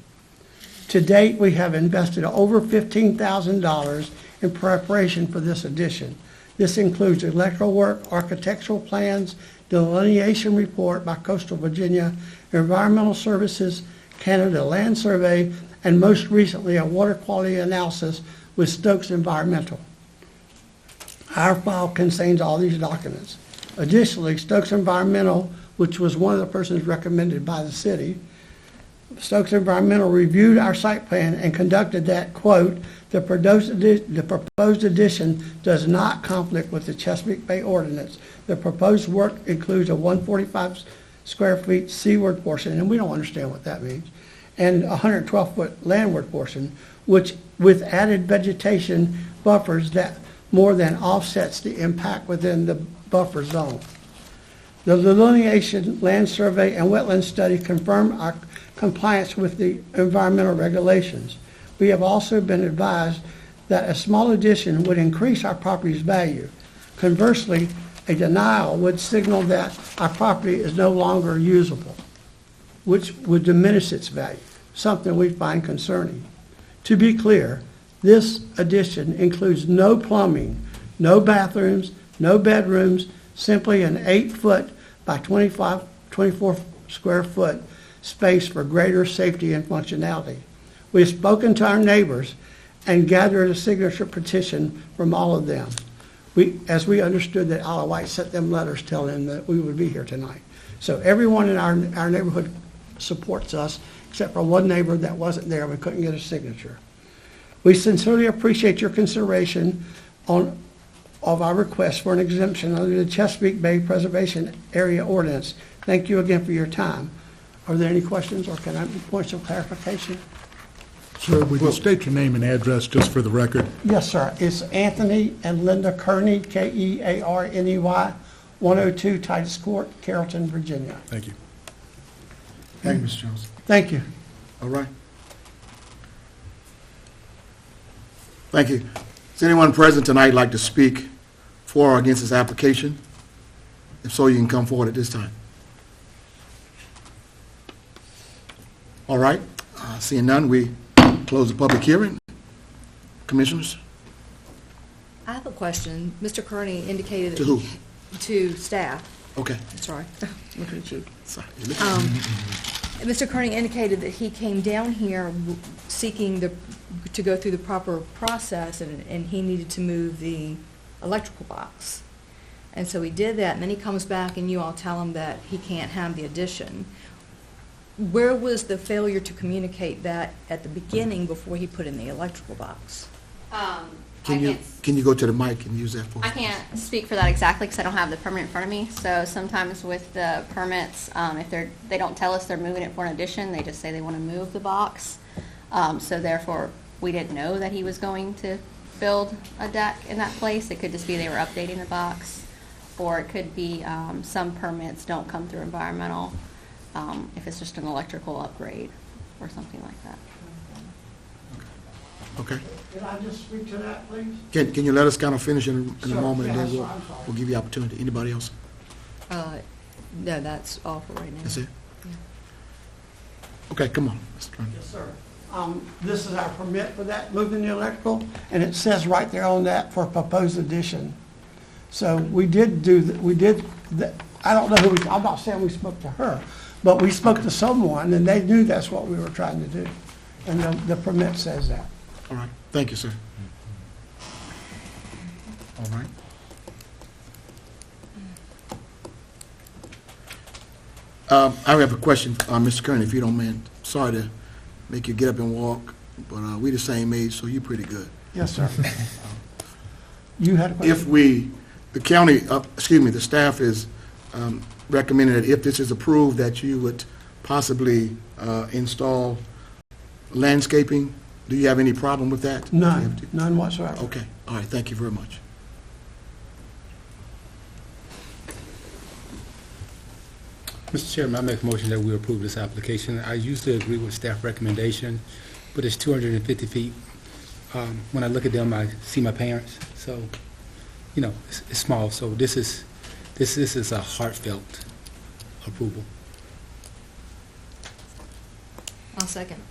To date, we have invested over $15,000 in preparation for this addition. This includes electrical work, architectural plans, delineation report by Coastal Virginia, Environmental Services, Canada Land Survey, and most recently, a water quality analysis with Stokes Environmental. Our file contains all these documents. Additionally, Stokes Environmental, which was one of the persons recommended by the city, Stokes Environmental reviewed our site plan and conducted that, quote, the proposed addition does not conflict with the Chesapeake Bay ordinance. The proposed work includes a 145 square feet seaward portion, and we don't understand what that means, and a 112-foot landward portion, which with added vegetation buffers that more than offsets the impact within the buffer zone. The delineation, land survey, and wetland study confirm our compliance with the environmental regulations. We have also been advised that a small addition would increase our property's value. Conversely, a denial would signal that our property is no longer usable, which would diminish its value, something we find concerning. To be clear, this addition includes no plumbing, no bathrooms, no bedrooms, simply an 8-foot by 24 square foot space for greater safety and functionality. We have spoken to our neighbors and gathered a signature petition from all of them. As we understood that Isle of Wight sent them letters telling them that we would be here tonight. So everyone in our neighborhood supports us, except for one neighbor that wasn't there. We couldn't get a signature. We sincerely appreciate your consideration of our request for an exemption under the Chesapeake Bay Preservation Area Ordinance. Thank you again for your time. Are there any questions, or can I point of clarification? Sir, would you state your name and address just for the record? Yes, sir. It's Anthony and Linda Kearney, Kearney, 102 Titus Court, Carrollton, Virginia. Thank you. Thank you, Mr. Jones. Thank you. All right. Thank you. Does anyone present tonight like to speak for or against this application? If so, you can come forward at this time. All right. Seeing none, we close the public hearing. Commissioners? I have a question. Mr. Kearney indicated. To who? To staff. Okay. Sorry, looking at you. Sorry. Mr. Kearney indicated that he came down here seeking to go through the proper process, and he needed to move the electrical box. And so he did that, and then he comes back and you all tell him that he can't have the addition. Where was the failure to communicate that at the beginning before he put in the electrical box? Can you go to the mic and use that for us? I can't speak for that exactly because I don't have the permit in front of me. So sometimes with the permits, if they don't tell us they're moving it for an addition, they just say they want to move the box. So therefore, we didn't know that he was going to build a deck in that place. It could just be they were updating the box, or it could be some permits don't come through environmental if it's just an electrical upgrade or something like that. Okay. Can I just speak to that, please? Can you let us kind of finish in a Sure. moment, and Yeah, then I'm sorry. we'll give you opportunity. Anybody else? No, that's all for right now. That's it? Okay, come on. Mr. Kearney. Yes, sir. This is our permit for that, moving the electrical, and it says right there on that for proposed addition. So we did do, I don't know who I'm not saying we spoke to her, but we spoke to someone, and they knew that's what we were trying to do. And the permit says that. All right. Thank you, sir. All right. I have a question, Mr. Kearney, if you don't mind. Sorry to make you get up and walk, but we the same age, so you're pretty good. Yes, sir. You had a question? If the staff is recommending that if this is approved, that you would possibly install landscaping. Do you have any problem with that? None whatsoever. Okay, all right, thank you very much. Mr. Chairman, I make a motion that we approve this application. I usually agree with staff recommendation, but it's 250 feet. When I look at them, I see my parents, so, you know, it's small, so this is a heartfelt approval. I'll second.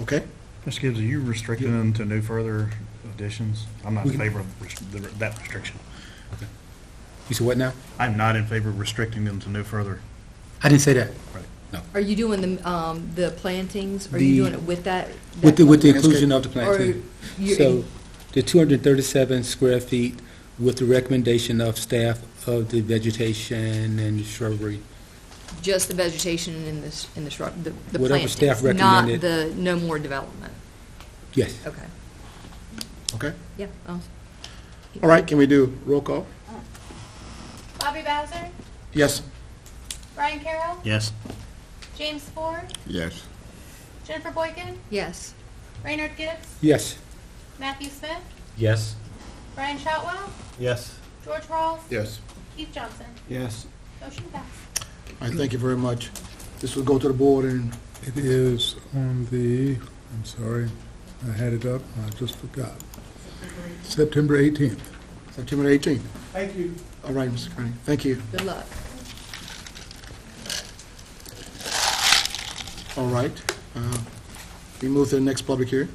Okay? Mr. Gibbs, are you restricting them to no further additions? I'm not in favor of that restriction. You said what now? I'm not in favor of restricting them to no further. I didn't say that. Are you doing the plantings? Are you The- doing it with that? With the Landscape. inclusion of the Or planting. you- So the 237 square feet with the recommendation of staff of the vegetation and shrubbery. Just the vegetation in the shrub, the Whatever plantings? staff recommended. Not the, no more development? Yes. Okay. Okay? Yeah. All right, can we do roll call? Bobby Bowser, Yes? Brian Carroll, Yes. James Ford, Yes. Jennifer Boykin, Yes. Raynard Gibbs, Yes. Matthew Smith, Yes. Brian Shotwell, Yes. George Rawls, Yes. Keith Johnson. Yes. Motion passed. All right, thank you very much. This will go to the board and, It is on the, I'm sorry, I had it up, I just forgot. September 18th. September 18th. Thank you. All right, Mr. Kearney, thank you. Good luck. All right. We move to the next public hearing.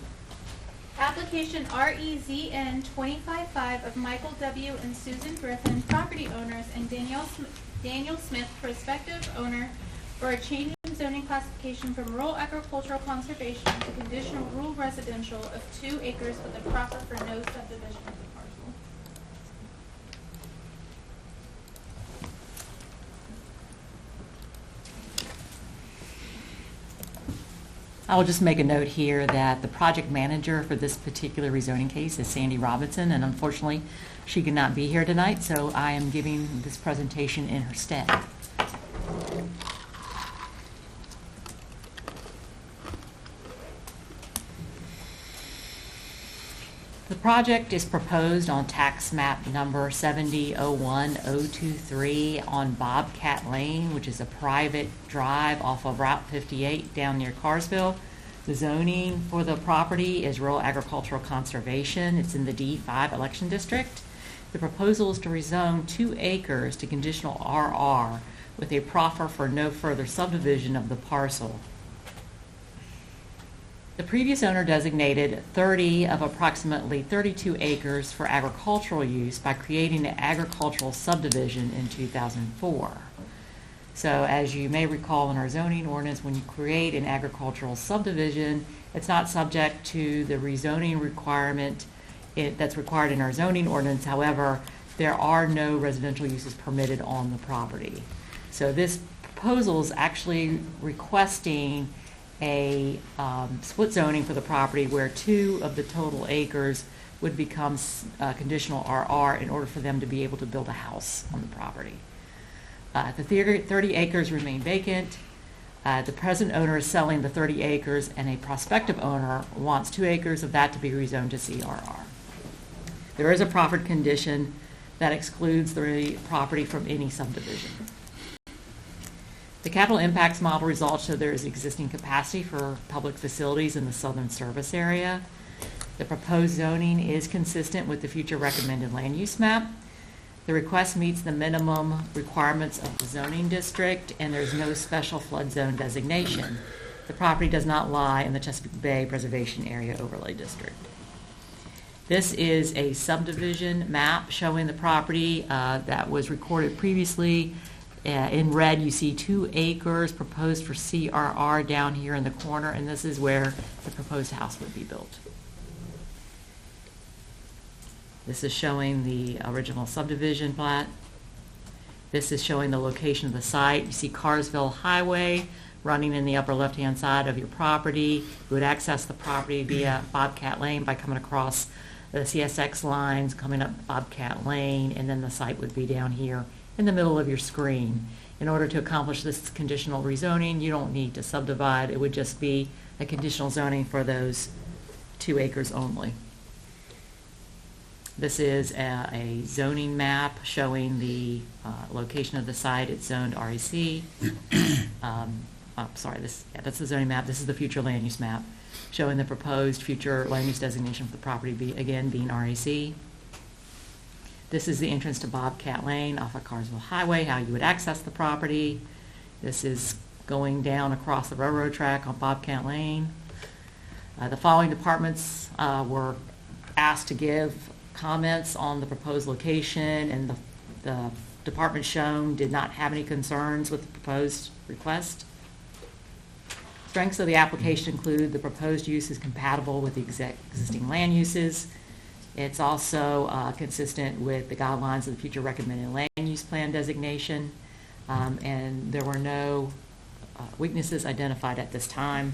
Application REZN 255 of Michael W. and Susan Griffin, property owners, and Daniel Smith, prospective owner, for a change in zoning classification from rural agricultural conservation to conditional rural residential of 2 acres with a proffer for no subdivision of the parcel. I will just make a note here that the project manager for this particular rezoning case is Sandy Robinson, and unfortunately, she could not be here tonight, so I am giving this presentation in her stead. The project is proposed on tax map number 7001023 on Bobcat Lane, which is a private drive off of Route 58 down near Carsville. The zoning for the property is rural agricultural conservation. It's in the D5 election district. The proposal is to rezone 2 acres to conditional RR with a proffer for no further subdivision of the parcel. The previous owner designated 30 of approximately 32 acres for agricultural use by creating an agricultural subdivision in 2004. So as you may recall in our zoning ordinance, when you create an agricultural subdivision, it's not subject to the rezoning requirement that's required in our zoning ordinance. However, there are no residential uses permitted on the property. So this proposal is actually requesting a split zoning for the property where 2 of the total acres would become conditional RR in order for them to be able to build a house on the property. The 30 acres remain vacant. The present owner is selling the 30 acres, and a prospective owner wants 2 acres of that to be rezoned to CRR. There is a proffered condition that excludes the property from any subdivision. The capital impacts model results show there is existing capacity for public facilities in the southern service area. The proposed zoning is consistent with the future recommended land use map. The request meets the minimum requirements of the zoning district, and there's no special flood zone designation. The property does not lie in the Chesapeake Bay Preservation Area Overlay District. This is a subdivision map showing the property that was recorded previously. In red, you see 2 acres proposed for CRR down here in the corner, and this is where the proposed house would be built. This is showing the original subdivision plat. This is showing the location of the site. You see Carsville Highway running in the upper left-hand side of your property. You would access the property via Bobcat Lane by coming across the CSX lines, coming up Bobcat Lane, and then the site would be down here in the middle of your screen. In order to accomplish this conditional rezoning, you don't need to subdivide. It would just be a conditional zoning for those 2 acres only. This is a zoning map showing the location of the site. It's zoned REC. That's the zoning map. This is the future land use map showing the proposed future land use designation for the property, being REC. This is the entrance to Bobcat Lane off of Carsville Highway, how you would access the property. This is going down across the railroad track on Bobcat Lane. The following departments were asked to give comments on the proposed location, and the department shown did not have any concerns with the proposed request. Strengths of the application include the proposed use is compatible with the existing land uses. It's also consistent with the guidelines of the future recommended land use plan designation, and there were no weaknesses identified at this time.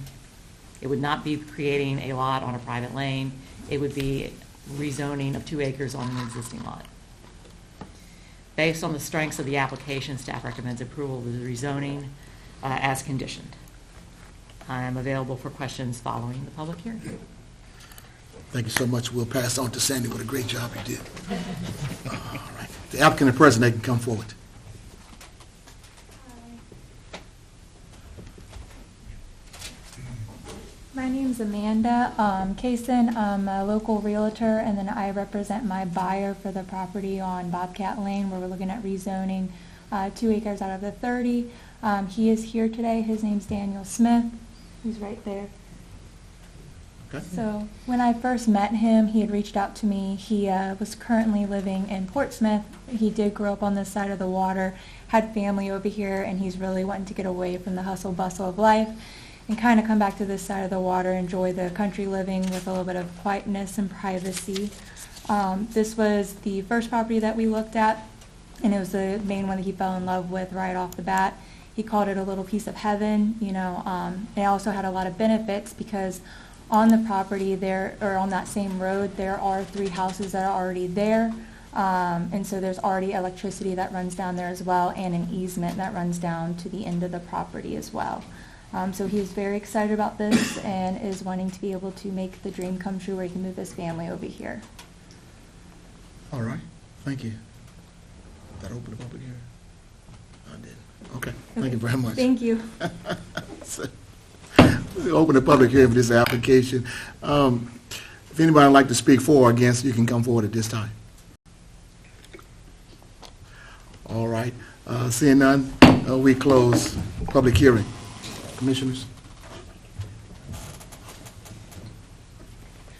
It would not be creating a lot on a private lane. It would be rezoning of 2 acres on an existing lot. Based on the strengths of the application, staff recommends approval of the rezoning as conditioned. I am available for questions following the public hearing. Thank you so much. We'll pass on to Sandy. What a great job you did. All right. The applicant and president, they can come forward. My name's Amanda Kaysen. I'm a local realtor, and then I represent my buyer for the property on Bobcat Lane, where we're looking at rezoning 2 acres out of the 30. He is here today. His name's Daniel Smith. He's right there. Okay. So when I first met him, he had reached out to me. He was currently living in Portsmouth. He did grow up on this side of the water, had family over here, and he's really wanting to get away from the hustle bustle of life and kind of come back to this side of the water, enjoy the country living with a little bit of quietness and privacy. This was the first property that we looked at, and it was the main one that he fell in love with right off the bat. He called it a little piece of heaven, you know. It also had a lot of benefits because on the property there, or on that same road, there are 3 houses that are already there. And so there's already electricity that runs down there as well, and an easement that runs down to the end of the property as well. So he's very excited about this and is wanting to be able to make the dream come true where he can move his family over here. All right. Thank you. That open the public hearing? I did. Okay. Thank you very much. Thank you. So, we'll open the public hearing for this application. If anybody would like to speak for or against, you can come forward at this time. All right. Seeing none, we close public hearing. Commissioners?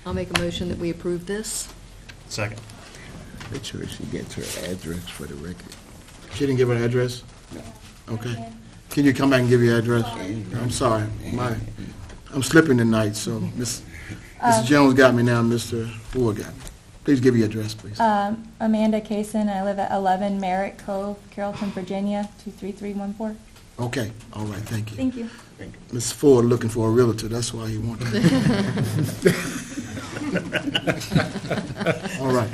I'll make a motion that we approve this. Second. Make sure she gets her address for the record. She didn't give her address? Okay. Can you come back and give your address? I'm sorry. I'm slipping tonight, so Mrs. Jones got me now, Mr. Ford got me. Please give your address, please. Amanda Kaysen. I live at 11 Merritt Cove, Carrollton, Virginia, 23314. Okay. All right. Thank you. Thank you. Mr. Ford looking for a realtor. That's why he wanted All right.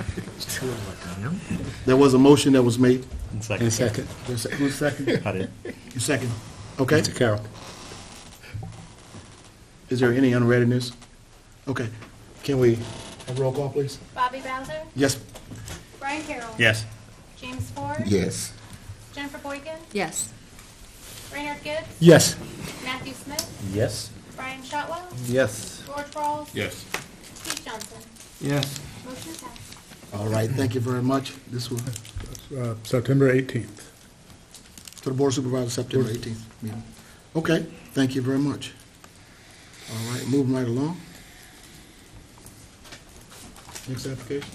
There was a motion that was made. Second. Second. Who's second? I did. You second. Okay. Mr. Carroll. Is there any unreadiness? Okay. Can we have a roll call, please? Bobby Bowser, Yes. Brian Carroll. Yes. James Ford. Yes. Jennifer Boykin, Yes. Raynard Gibbs, Yes. Matthew Smith, Yes. Brian Shotwell, Yes. George Rawls. Yes. Steve Johnson. Yes. Motion passed. All right. Thank you very much. This was September 18th. to the Board of Supervisors, September 18th meeting. Okay. Thank you very much. All right. Moving right along. Next application.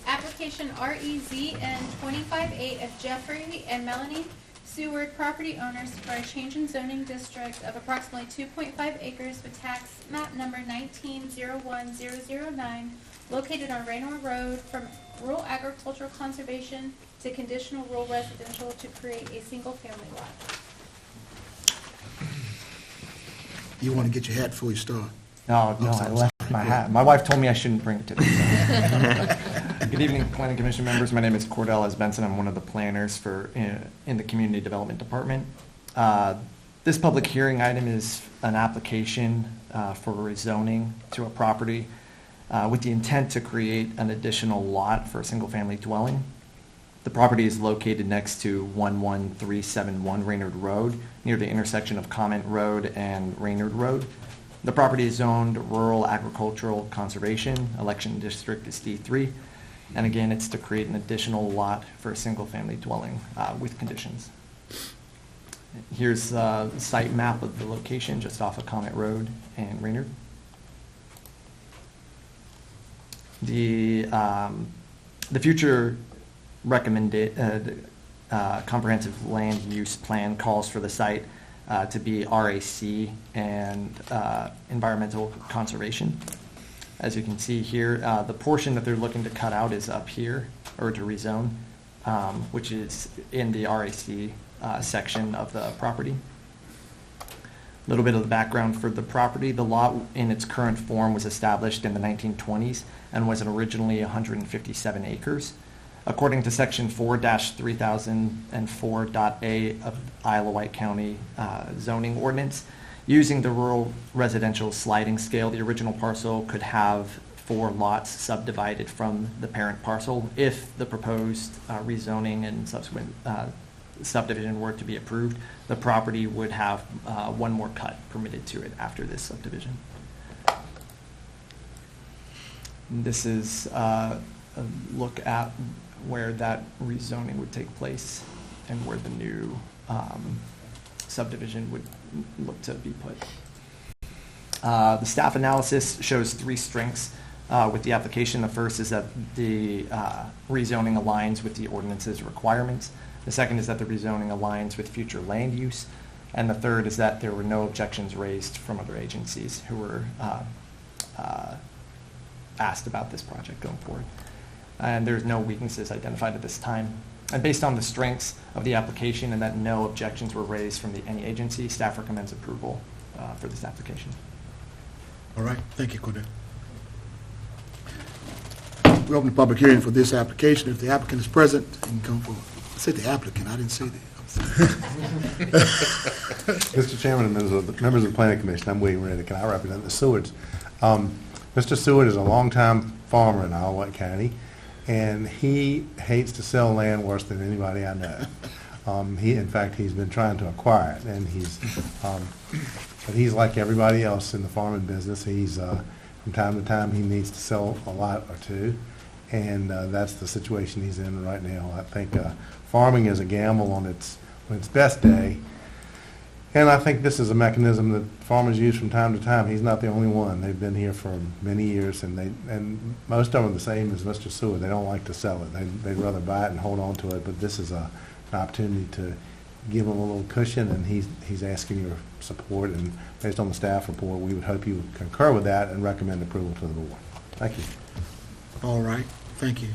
Application REZN 25-8 of Jeffrey and Melanie Seward, property owners, for a change in zoning district of approximately 2.5 acres with tax map number 1901009, located on Raynor Road, from rural agricultural conservation to conditional rural residential to create a single-family lot. You want to get your hat before you start. No, I left my hat. My wife told me I shouldn't bring it today. Good evening, Planning Commission members. My name is Cordell S. Benson. I'm one of the planners for in the Community Development Department. This public hearing item is an application for rezoning to a property with the intent to create an additional lot for a single-family dwelling. The property is located next to 11371 Raynard Road, near the intersection of Comment Road and Raynard Road. The property is zoned rural agricultural conservation. Election district is D3. And again, it's to create an additional lot for a single-family dwelling with conditions. Here's a site map of the location just off of Comet Road in Raynard. The future recommended comprehensive land use plan calls for the site to be RAC and environmental conservation. As you can see here, the portion that they're looking to cut out is up here, or to rezone, which is in the RAC section of the property. A little bit of the background for the property. The lot in its current form was established in the 1920s and was originally 157 acres. According to Section 4-3004.A of Isle of Wight County zoning ordinance, using the rural residential sliding scale, the original parcel could have 4 lots subdivided from the parent parcel. If the proposed rezoning and subsequent subdivision were to be approved, the property would have 1 more cut permitted to it after this subdivision. This is a look at where that rezoning would take place and where the new subdivision would look to be put. The staff analysis shows 3 strengths with the application. The first is that the rezoning aligns with the ordinance's requirements. The second is that the rezoning aligns with future land use. And the third is that there were no objections raised from other agencies who were asked about this project going forward. And there's no weaknesses identified at this time. And based on the strengths of the application and that no objections were raised from any agency, staff recommends approval for this application. All right, thank you, Cordell. We open the public hearing for this application. If the applicant is present, you can come forward. I said the applicant, I didn't say that. Mr. Chairman and members of the Planning Commission, I'm William Reddick, and I represent the Sewards. Mr. Seward is a longtime farmer in Isle of Wight County, and he hates to sell land worse than anybody I know. In fact, he's been trying to acquire it, and but he's like everybody else in the farming business. He's from time to time he needs to sell a lot or two, and that's the situation he's in right now. I think farming is a gamble on its best day, and I think this is a mechanism that farmers use from time to time. He's not the only one. They've been here for many years, and most of them are the same as Mr. Seward. They don't like to sell it. They'd rather buy it and hold on to it, but this is an opportunity to give them a little cushion, and he's asking your support, and based on the staff report, we would hope you would concur with that and recommend approval to the board. Thank you. All right, thank you.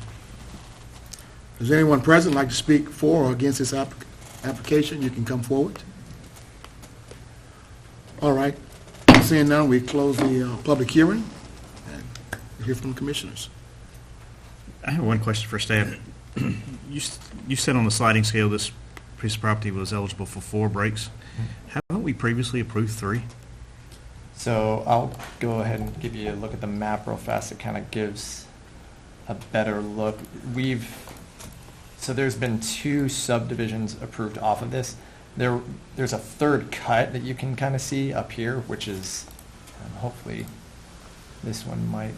Does anyone present like to speak for or against this application? You can come forward. All right, seeing none, we close the public hearing and hear from the commissioners. I have one question for staff. You said on the sliding scale this piece of property was eligible for 4 breaks. Haven't we previously approved 3? So I'll go ahead and give you a look at the map real fast. It kind of gives a better look. So there's been 2 subdivisions approved off of this. There's a 3rd cut that you can kind of see up here, which is, hopefully this one might,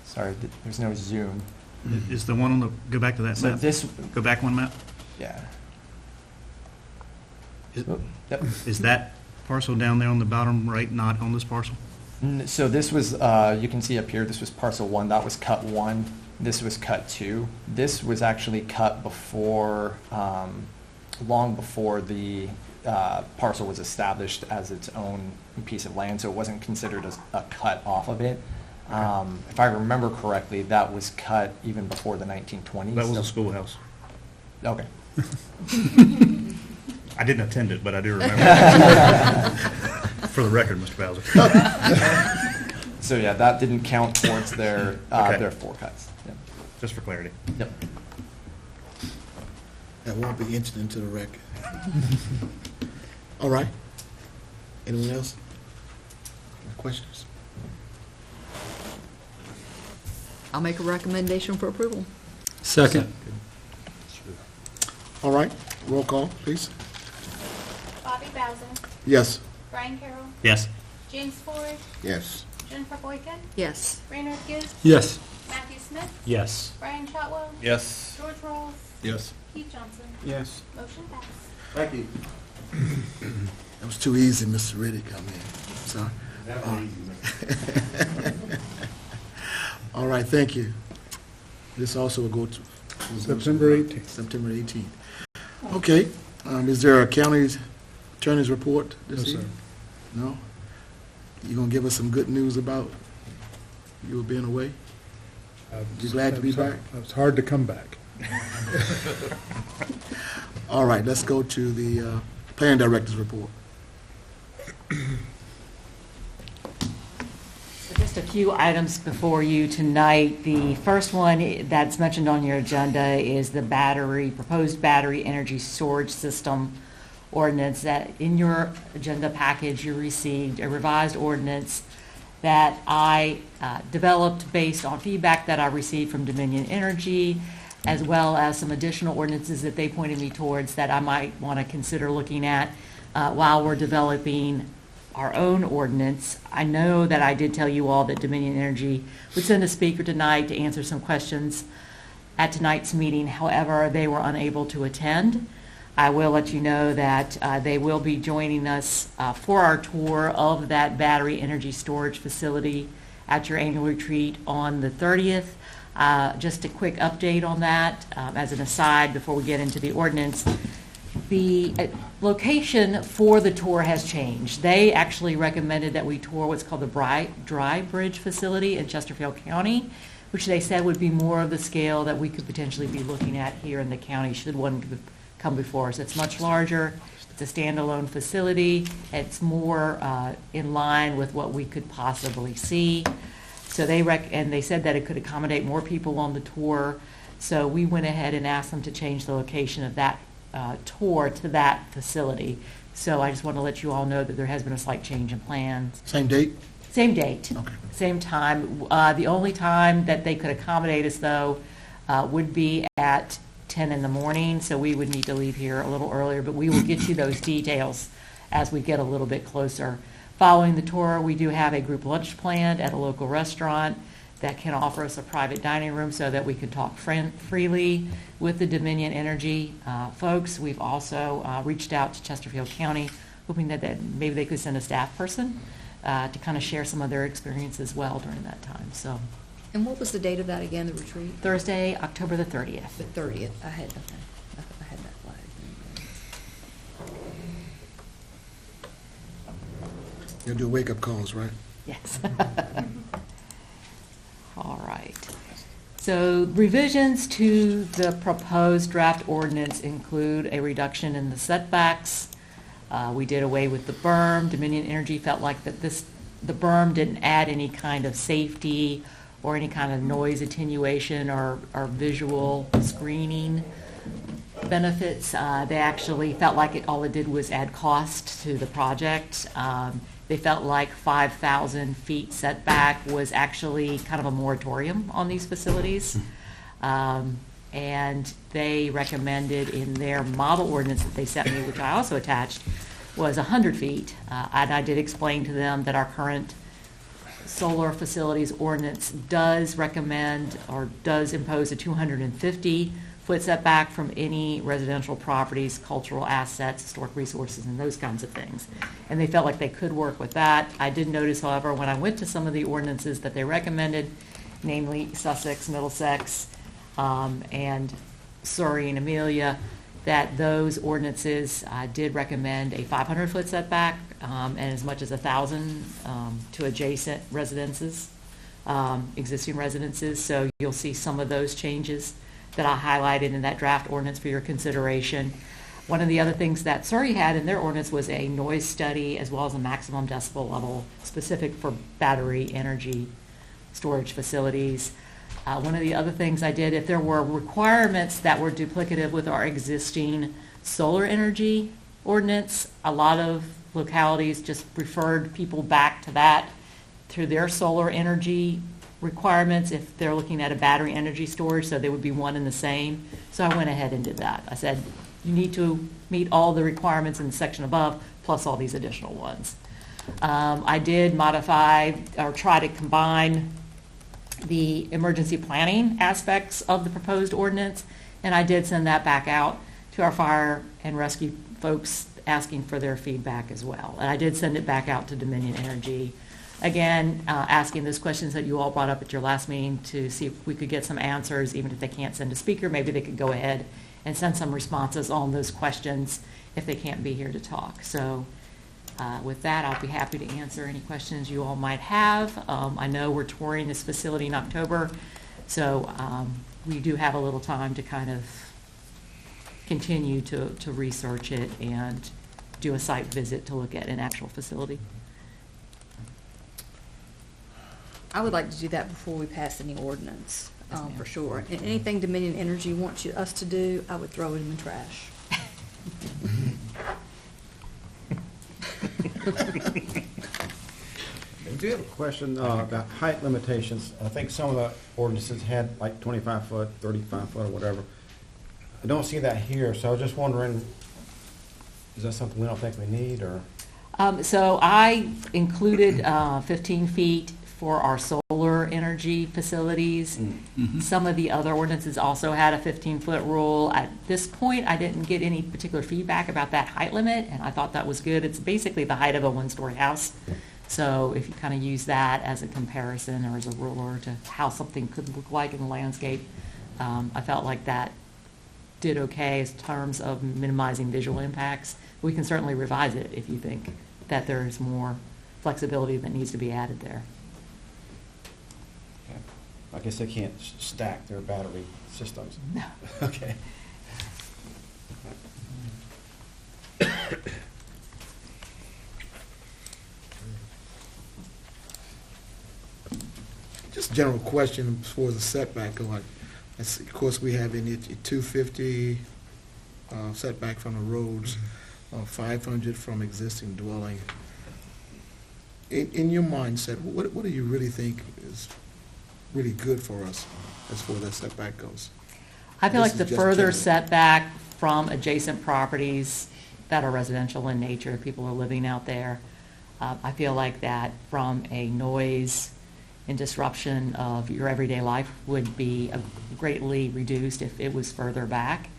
sorry, there's no zoom. Is the one on the, go back to that So map? this, Go back one map? yeah. Yep. Is that parcel down there on the bottom right not on this parcel? So this was, you can see up here, this was parcel 1, that was cut 1, this was cut 2. This was actually cut before, long before the parcel was established as its own piece of land, so it wasn't considered a cut off of it. If I remember correctly, that was cut even before the 1920s. That was a schoolhouse. Okay. I didn't attend it, but I do remember. For the record, Mr. Bowser. So yeah, that didn't count towards their 4 cuts. Yep. Just for clarity. Yep. That won't be entered into the record. All right. Anyone else? Questions? I'll make a recommendation for approval. Second. All right, roll call, please. Bobby Bowser. Yes. Brian Carroll. Yes. James Ford. Yes. Jennifer Boykin. Yes. Raynard Gibbs. Yes. Matthew Smith. Yes. Brian Shotwell. Yes. George Rolls. Yes. Keith Johnson. Yes. Motion passed. Thank you. That was too easy, Mr. Riddick, I mean, sorry. All right, thank you. This also will go to September 18th. September 18th. Okay, is there a county attorney's report this No, sir. evening? No? You gonna give us some good news about you being away? You glad to be back? It's hard to come back. All right, let's go to the planning director's report. Just a few items before you tonight. The first one that's mentioned on your agenda is the proposed battery energy storage system ordinance. That in your agenda package, you received a revised ordinance that I developed based on feedback that I received from Dominion Energy, as well as some additional ordinances that they pointed me towards that I might want to consider looking at while we're developing our own ordinance. I know that I did tell you all that Dominion Energy would send a speaker tonight to answer some questions at tonight's meeting. However, they were unable to attend. I will let you know that they will be joining us for our tour of that battery energy storage facility at your annual retreat on the 30th. Just a quick update on that as an aside before we get into the ordinance. The location for the tour has changed. They actually recommended that we tour what's called the Dry Bridge facility in Chesterfield County, which they said would be more of the scale that we could potentially be looking at here in the county should one come before us. It's much larger. It's a standalone facility. It's more in line with what we could possibly see. So and they said that it could accommodate more people on the tour. So we went ahead and asked them to change the location of that tour to that facility. So I just want to let you all know that there has been a slight change in plans. Same date? Same date. Okay. Same time. The only time that they could accommodate us, though, would be at 10 in the morning, so we would need to leave here a little earlier, but we will get you those details as we get a little bit closer. Following the tour, we do have a group lunch planned at a local restaurant that can offer us a private dining room so that we can talk freely with the Dominion Energy folks. We've also reached out to Chesterfield County, hoping that maybe they could send a staff person to kind of share some of their experience as well during that time. So, And what was the date of that again, the retreat? Thursday, October the 30th. The 30th. I had that flag. You'll do wake-up calls, right? Yes. All right. So revisions to the proposed draft ordinance include a reduction in the setbacks. We did away with the berm. Dominion Energy felt like that the berm didn't add any kind of safety or any kind of noise attenuation or visual screening benefits. They actually felt like all it did was add cost to the project. They felt like 5,000 feet setback was actually kind of a moratorium on these facilities. And they recommended in their model ordinance that they sent me, which I also attached, was 100 feet. And I did explain to them that our current solar facilities ordinance does recommend or does impose a 250-foot setback from any residential properties, cultural assets, historic resources, and those kinds of things. And they felt like they could work with that. I did notice, however, when I went to some of the ordinances that they recommended, namely Sussex, Middlesex, and Surrey and Amelia, that those ordinances did recommend a 500-foot setback and as much as 1,000 to adjacent residences, existing residences. So you'll see some of those changes that I highlighted in that draft ordinance for your consideration. One of the other things that Surrey had in their ordinance was a noise study as well as a maximum decibel level specific for battery energy storage facilities. One of the other things I did, if there were requirements that were duplicative with our existing solar energy ordinance, a lot of localities just referred people back to that through their solar energy requirements if they're looking at a battery energy storage, so they would be one and the same. So I went ahead and did that. I said, you need to meet all the requirements in the section above, plus all these additional ones. I did modify or try to combine the emergency planning aspects of the proposed ordinance, and I did send that back out to our fire and rescue folks asking for their feedback as well. And I did send it back out to Dominion Energy. Again, asking those questions that you all brought up at your last meeting to see if we could get some answers, even if they can't send a speaker, maybe they could go ahead and send some responses on those questions if they can't be here to talk. So with that, I'll be happy to answer any questions you all might have. I know we're touring this facility in October, so we do have a little time to kind of continue to research it and do a site visit to look at an actual facility. I would like to do that before we pass any ordinance, Yes, ma'am. for sure. And anything Dominion Energy wants us to do, I would throw it in the trash. I do have a question about height limitations. I think some of the ordinances had like 25 foot, 35 foot, or whatever. I don't see that here, so I was just wondering, is that something we don't think we need, or? So I included 15 feet for our solar energy facilities. Some of the other ordinances also had a 15-foot rule. At this point, I didn't get any particular feedback about that height limit, and I thought that was good. It's basically the height of a one-story house. So if you kind of use that as a comparison or as a ruler to how something could look like in the landscape, I felt like that did okay in terms of minimizing visual impacts. We can certainly revise it if you think that there's more flexibility that needs to be added there. I guess they can't stack their battery systems. No. Okay. Just a general question as far as the setback going. Of course, we have in it 250 setback from the roads, 500 from existing dwelling. In your mindset, what do you really think is really good for us as far as that setback goes? I feel This like the is just further general. setback from adjacent properties that are residential in nature, people are living out there, I feel like that from a noise and disruption of your everyday life would be greatly reduced if it was further back.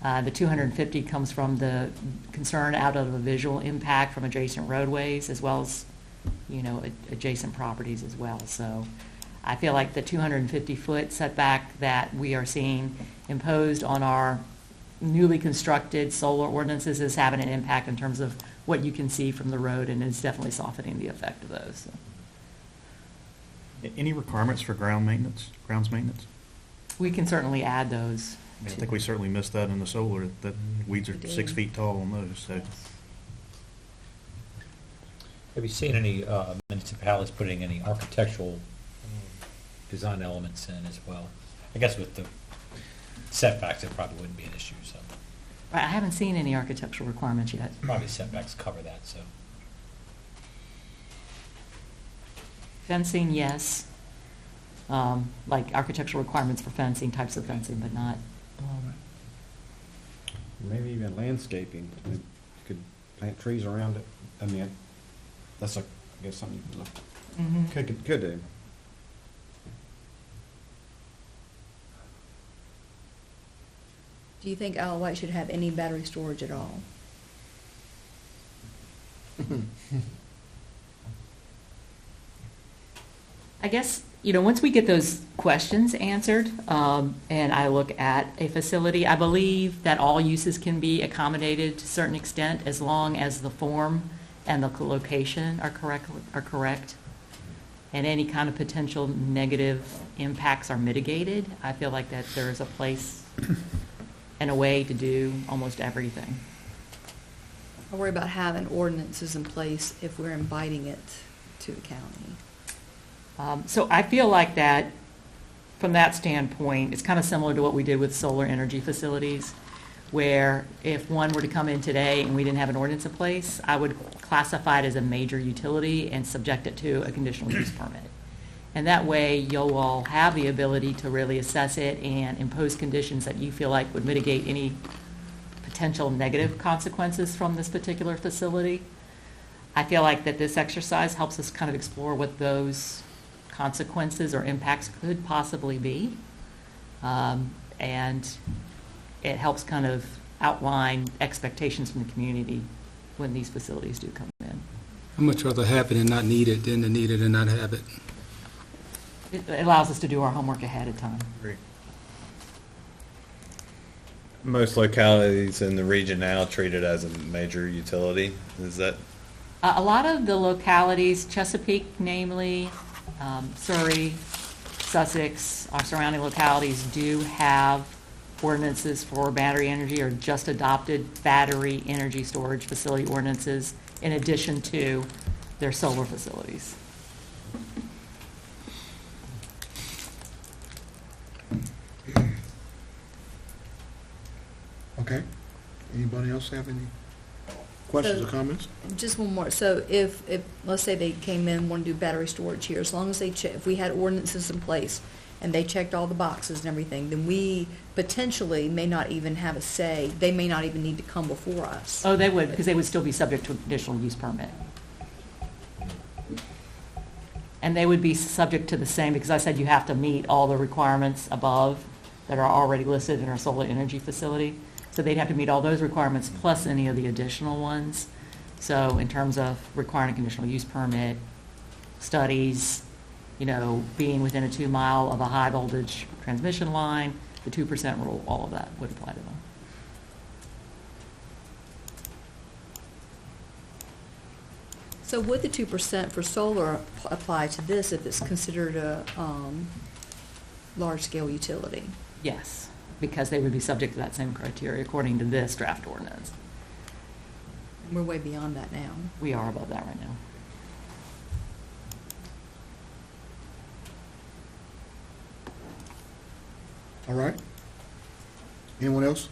The 250 comes from the concern out of a visual impact from adjacent roadways as well as, adjacent properties as well. So I feel like the 250-foot setback that we are seeing imposed on our newly constructed solar ordinances is having an impact in terms of what you can see from the road, and is definitely softening the effect of those. So. Any requirements for grounds maintenance? We can certainly add those. I think we certainly missed that in the solar, that weeds are 6 feet tall on those, so. Have you seen any municipalities putting any architectural design elements in as well? I guess with the setbacks, it probably wouldn't be an issue, so I haven't seen any architectural requirements yet. probably setbacks cover that, so. Fencing, yes. Like architectural requirements for fencing, types of fencing, but not. Maybe even landscaping. You could plant trees around it. I mean, that's I guess something you could look. Could do. Do you think Isle of Wight should have any battery storage at all? I guess, once we get those questions answered, and I look at a facility, I believe that all uses can be accommodated to a certain extent as long as the form and the location are correct, and any kind of potential negative impacts are mitigated. I feel like that there is a place and a way to do almost everything. I worry about having ordinances in place if we're inviting it to the county. So I feel like that, from that standpoint, it's kind of similar to what we did with solar energy facilities, where if one were to come in today and we didn't have an ordinance in place, I would classify it as a major utility and subject it to a conditional use permit. And that way, you'll all have the ability to really assess it and impose conditions that you feel like would mitigate any potential negative consequences from this particular facility. I feel like that this exercise helps us kind of explore what those consequences or impacts could possibly be. And it helps kind of outline expectations from the community when these facilities do come in. I'd much rather have it and not need it than to need it and not have it. It allows us to do our homework ahead of time. Most localities in the region now treat it as a major utility. Is that? A lot of the localities, Chesapeake namely, Surrey, Sussex, our surrounding localities do have ordinances for battery energy or just adopted battery energy storage facility ordinances in addition to their solar facilities. Okay. Anybody else have any questions or comments? Just one more. So if, let's say they came in and want to do battery storage here, as long as they check, if we had ordinances in place and they checked all the boxes and everything, then we potentially may not even have a say. They may not even need to come before us. Oh, they would, because they would still be subject to a conditional use permit. And they would be subject to the same, because I said you have to meet all the requirements above that are already listed in our solar energy facility. So they'd have to meet all those requirements plus any of the additional ones. So in terms of requiring a conditional use permit, studies, being within a 2 mile of a high voltage transmission line, the 2% rule, all of that would apply to them. So would the 2% for solar apply to this if it's considered a large-scale utility? Yes, because they would be subject to that same criteria according to this draft ordinance. We're way beyond that now. We are above that right now. All right. Anyone else?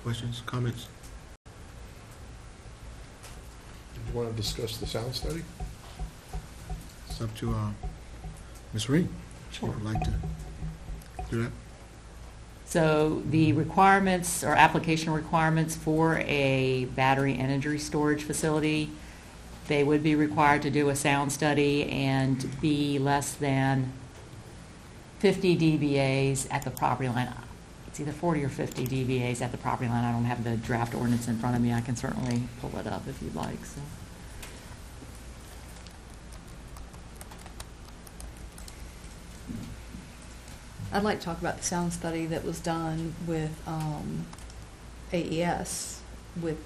Questions, comments? You want to discuss the sound study? It's up to Ms. Reed. Sure. If you'd like to do that. So the requirements or application requirements for a battery energy storage facility, they would be required to do a sound study and be less than 50 dBAs at the property line. It's either 40 or 50 dBAs at the property line. I don't have the draft ordinance in front of me. I can certainly pull it up if you'd like. So. I'd like to talk about the sound study that was done with AES, with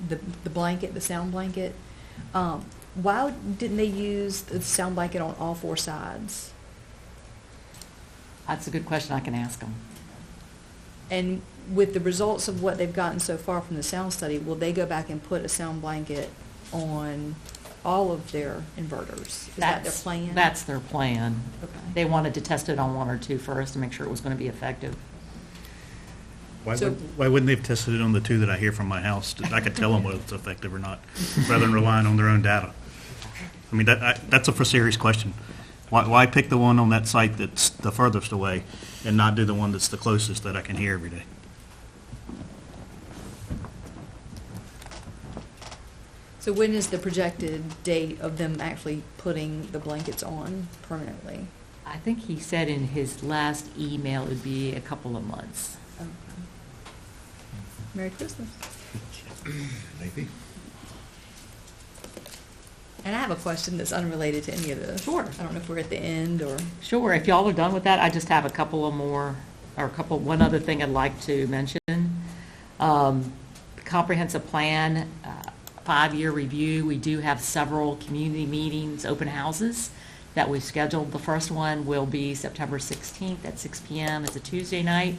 the blanket, the sound blanket. Why didn't they use the sound blanket on all 4 sides? That's a good question. I can ask them. And with the results of what they've gotten so far from the sound study, will they go back and put a sound blanket on all of their inverters? Is that their plan? That's their plan. Okay. They wanted to test it on 1 or 2 first to make sure it was going to be effective. Why wouldn't they have tested it on the 2 that I hear from my house? I could tell them whether it's effective or not, rather than relying on their own data. I mean, that's a serious question. Why pick the one on that site that's the furthest away and not do the one that's the closest that I can hear every day? So when is the projected date of them actually putting the blankets on permanently? I think he said in his last email it would be a couple of months. Okay. Merry Christmas. Maybe. And I have a question that's unrelated to any of this. Sure. I don't know if we're at the end or. Sure. If y'all are done with that, I just have a couple of more, or one other thing I'd like to mention. Comprehensive plan, 5-year review. We do have several community meetings, open houses that we've scheduled. The first one will be September 16th at 6 p.m. It's a Tuesday night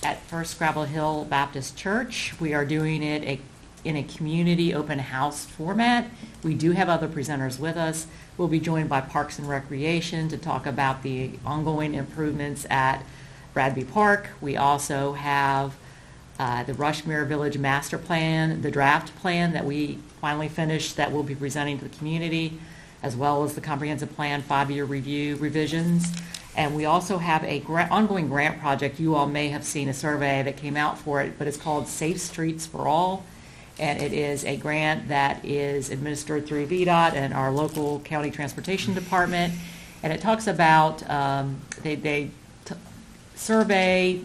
at First Gravel Hill Baptist Church. We are doing it in a community open house format. We do have other presenters with us. We'll be joined by Parks and Recreation to talk about the ongoing improvements at Bradby Park. We also have the Rushmere Village Master Plan, the draft plan that we finally finished that we'll be presenting to the community, as well as the comprehensive plan 5-year review revisions. And we also have a ongoing grant project. You all may have seen a survey that came out for it, but it's called Safe Streets for All. And it is a grant that is administered through VDOT and our local county transportation department. And it talks about, they survey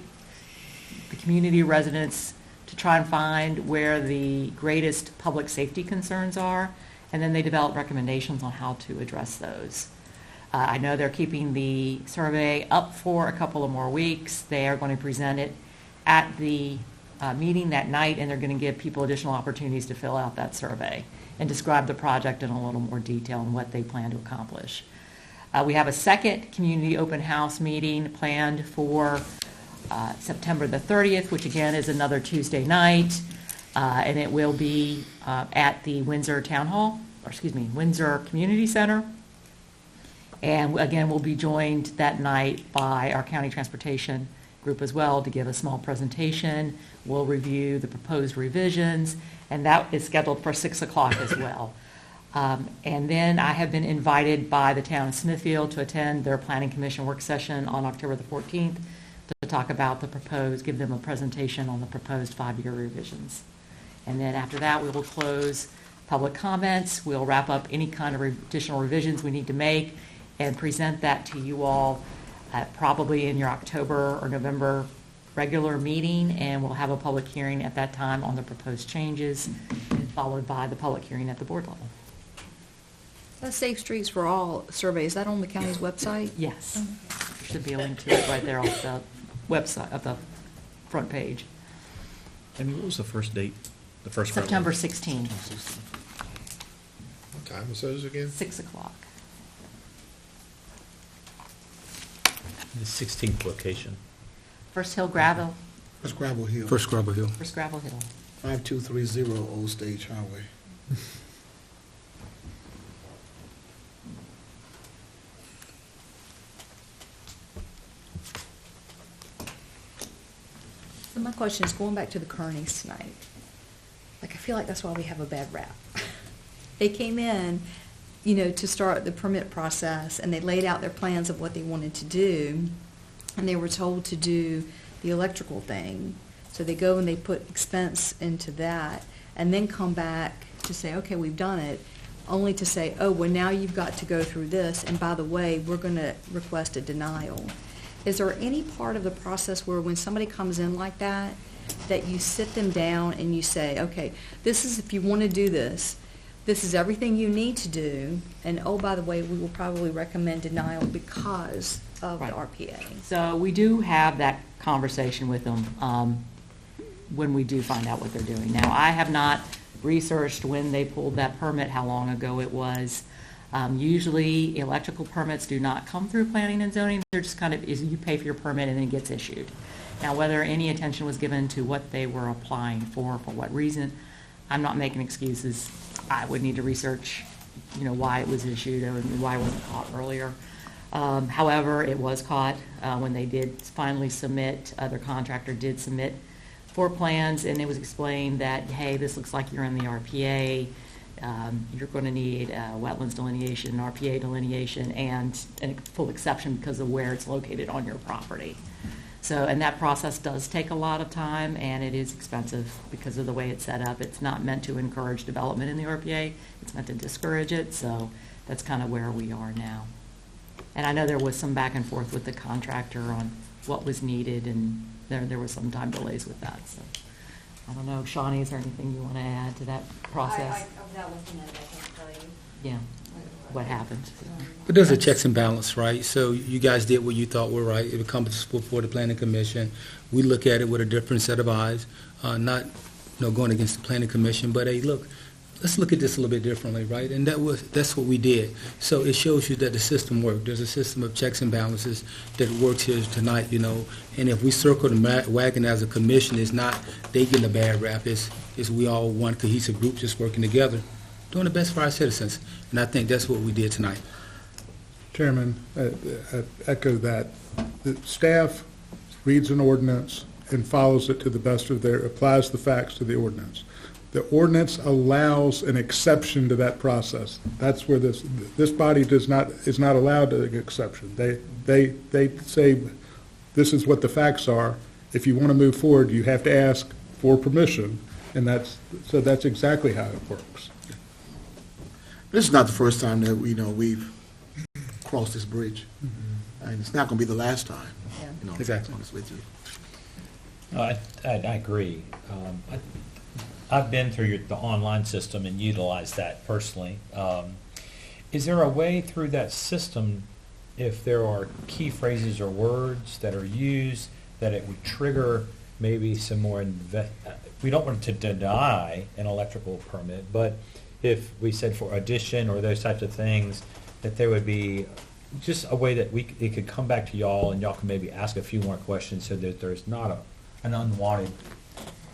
the community residents to try and find where the greatest public safety concerns are, and then they develop recommendations on how to address those. I know they're keeping the survey up for a couple of more weeks. They are going to present it at the meeting that night, and they're going to give people additional opportunities to fill out that survey and describe the project in a little more detail and what they plan to accomplish. We have a second community open house meeting planned for September the 30th, which again is another Tuesday night, and it will be at the Windsor Town Hall, or excuse me, Windsor Community Center. And again, we'll be joined that night by our county transportation group as well to give a small presentation. We'll review the proposed revisions, and that is scheduled for 6 o'clock as well. And then I have been invited by the town of Smithfield to attend their Planning Commission work session on October the 14th to talk about the proposed, give them a presentation on the proposed 5-year revisions. And then after that, we will close public comments. We'll wrap up any kind of additional revisions we need to make and present that to you all probably in your October or November regular meeting, and we'll have a public hearing at that time on the proposed changes, and followed by the public hearing at the board level. The Safe Streets for All survey, is that on the county's website? Yes. There should be a link to it right there on the website, of the front page. Amy, what was the first date? The first round? September 16th, What time was those again? 6 o'clock. The 16th location. First Hill Gravel, First Gravel Hill. First Scrubber Hill. First Gravel Hill. 5230 Old Stage Highway. So my question is, going back to the Kearneys tonight, like, I feel like that's why we have a bad rap. They came in, you know, to start the permit process, and they laid out their plans of what they wanted to do, and they were told to do the electrical thing. So they go and they put expense into that, and then come back to say, okay, we've done it, only to say, oh, well, now you've got to go through this, and by the way, we're going to request a denial. Is there any part of the process where when somebody comes in like that, that you sit them down and you say, okay, this is, if you want to do this, this is everything you need to do, and oh, by the way, we will probably recommend denial because of the RPA? So we do have that conversation with them when we do find out what they're doing. Now, I have not researched when they pulled that permit, how long ago it was. Usually, electrical permits do not come through planning and zoning. They're just kind of, you pay for your permit and then it gets issued. Now, whether any attention was given to what they were applying for what reason, I'm not making excuses. I would need to research, you know, why it was issued and why it wasn't caught earlier. However, it was caught when they did finally submit, their contractor did submit for plans, and it was explained that, hey, this looks like you're in the RPA. You're going to need wetlands delineation, RPA delineation, and a full exception because of where it's located on your property. So, and that process does take a lot of time, and it is expensive because of the way it's set up. It's not meant to encourage development in the RPA. It's meant to discourage it, so that's kind of where we are now. And I know there was some back and forth with the contractor on what was needed, and there was some time delays with that, so. I don't know, Shawnee, is there anything you want to add to that process? Without looking at it, I can't tell you. Yeah, what happened? But there's a checks and balance, right? So you guys did what you thought were right. It comes before the planning commission. We look at it with a different set of eyes, not, going against the planning commission, but hey, look, let's look at this a little bit differently, right? And that's what we did. So it shows you that the system worked. There's a system of checks and balances that works here tonight, And if we circle the wagon as a commission, it's not they getting a bad rap. It's we all one cohesive group just working together, doing the best for our citizens. And I think that's what we did tonight. Chairman, I echo that. The staff reads an ordinance and follows it to the best of applies the facts to the ordinance. The ordinance allows an exception to that process. That's where this body is not allowed an exception. They say this is what the facts are. If you want to move forward, you have to ask for permission, and that's exactly how it works. This is not the first time that we've crossed this bridge, and it's not going to be the last time. Yeah. To be Exactly. honest with you. I agree. I've been through the online system and utilized that personally. Is there a way through that system, if there are key phrases or words that are used, that it would trigger maybe some more, we don't want to deny an electrical permit, but if we said for addition or those types of things, that there would be just a way that it could come back to y'all and y'all can maybe ask a few more questions so that there's not an unwanted,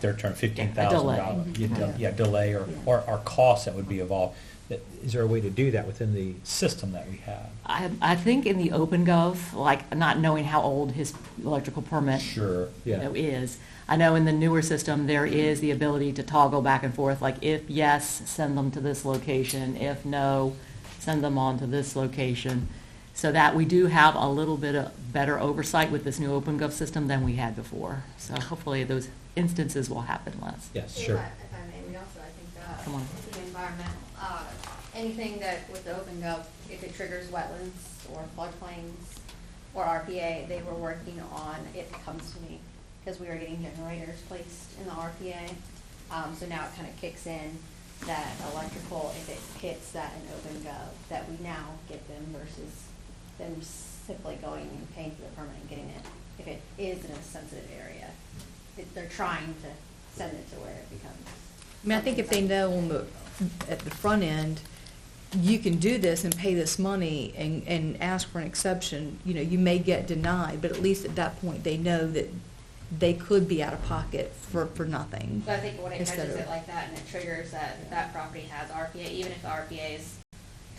their term, $15,000 delay or costs that would be involved. Is there a way to do that within the system that we have? I think in the OpenGov, like not knowing how old his electrical permit is, I know in the newer system there is the ability to toggle back and forth, like if yes, send them to this location, if no, send them on to this location, so that we do have a little bit of better oversight with this new OpenGov system than we had before. So hopefully those instances will happen less. Yes, sure. If I may, we also, I think, Come on. the environmental, anything that with the OpenGov, if it triggers wetlands or floodplains or RPA, they were working on, it comes to me, because we are getting generators placed in the RPA. So now it kind of kicks in that electrical, if it hits that in OpenGov, that we now get them versus them simply going and paying for the permit and getting it. If it is in a sensitive area, they're trying to send it to where it becomes. I mean, I think if they know at the front end, you can do this and pay this money and ask for an exception, you may get denied, but at least at that point, they know that they could be out of pocket for nothing. But I think when it touches it like that and it triggers that property has RPA, even if the RPA is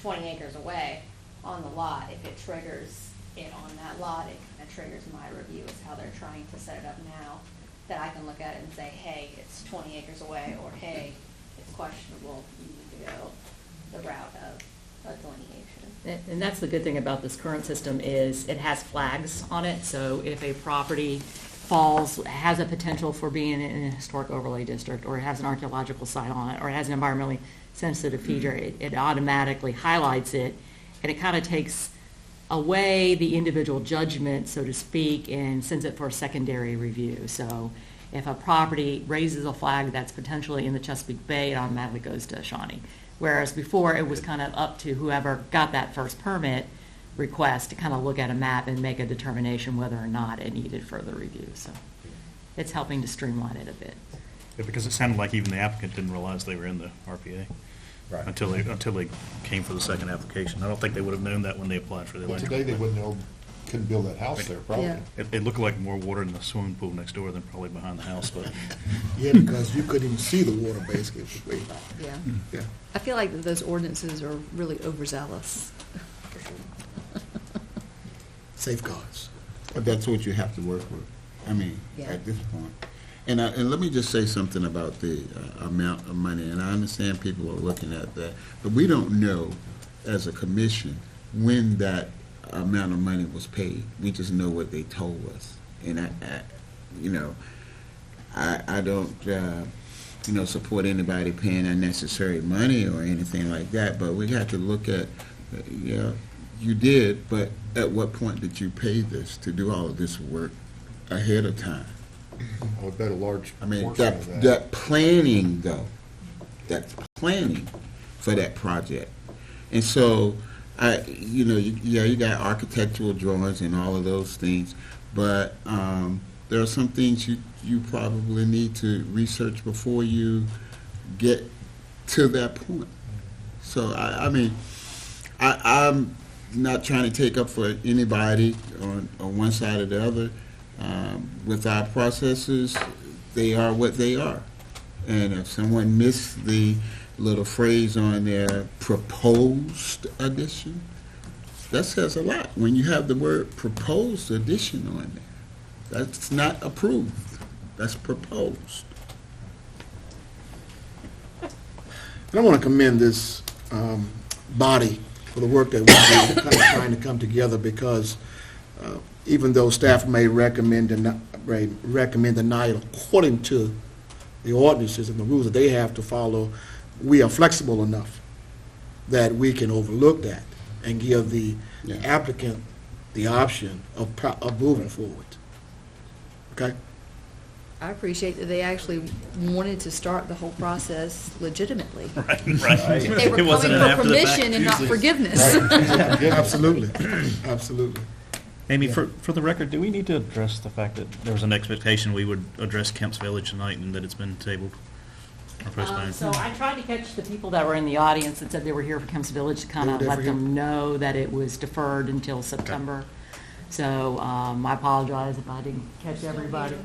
20 acres away on the lot, if it triggers it on that lot, it kind of triggers my review as how they're trying to set it up now, that I can look at it and say, hey, it's 20 acres away, or hey, it's questionable, you need to go the route of a delineation. And that's the good thing about this current system is it has flags on it, so if a property has a potential for being in a historic overlay district, or it has an archaeological site on it, or it has an environmentally sensitive feature, it automatically highlights it, and it kind of takes away the individual judgment, so to speak, and sends it for a secondary review. So if a property raises a flag that's potentially in the Chesapeake Bay, it automatically goes to Shawnee. Whereas before, it was kind of up to whoever got that first permit request to kind of look at a map and make a determination whether or not it needed further review. So it's helping to streamline it a bit. Yeah, because it sounded like even the applicant didn't realize they were in the RPA. Right. Until they came for the second application. I don't think they would have known that when they applied for the Well, electrical. today they wouldn't know, couldn't build that house there, probably. Yeah. It looked like more water in the swimming pool next door than probably behind the house, but Yeah, because you couldn't even see the water, basically. Yeah. Yeah. I feel like that those ordinances are really overzealous. Safeguards. But that's what you have to work with, Yeah. at this point. And let me just say something about the amount of money, and I understand people are looking at that, but we don't know, as a commission, when that amount of money was paid. We just know what they told us. And I don't, support anybody paying unnecessary money or anything like that, but we have to look at, you did, but at what point did you pay this to do all of this work ahead of time? I would bet a large I mean, portion of that. that planning, though, that's planning for that project. And so, you got architectural drawings and all of those things, but there are some things you probably need to research before you get to that point. So, I'm not trying to take up for anybody on one side or the other. With our processes, they are what they are. And if someone missed the little phrase on their proposed addition, that says a lot. When you have the word proposed addition on there, that's not approved. That's proposed. And I want to commend this body for the work that we're kind of trying to come together, because even though staff may recommend denial according to the ordinances and the rules that they have to follow, we are flexible enough that we can overlook that and give the applicant the option of moving forward. Okay? I appreciate that they actually wanted to start the whole process legitimately. Right. They were It wasn't coming an for after the fact permission and not usually. forgiveness. Absolutely, absolutely. Amy, for the record, do we need to address the fact that there was an expectation we would address Kemp's Village tonight and that it's been tabled or postponed? So I tried to catch the people that were in the audience that said they were here for Kemp's Village to kind They of were there let for them know that it was deferred until September. So I apologize if I didn't catch everybody.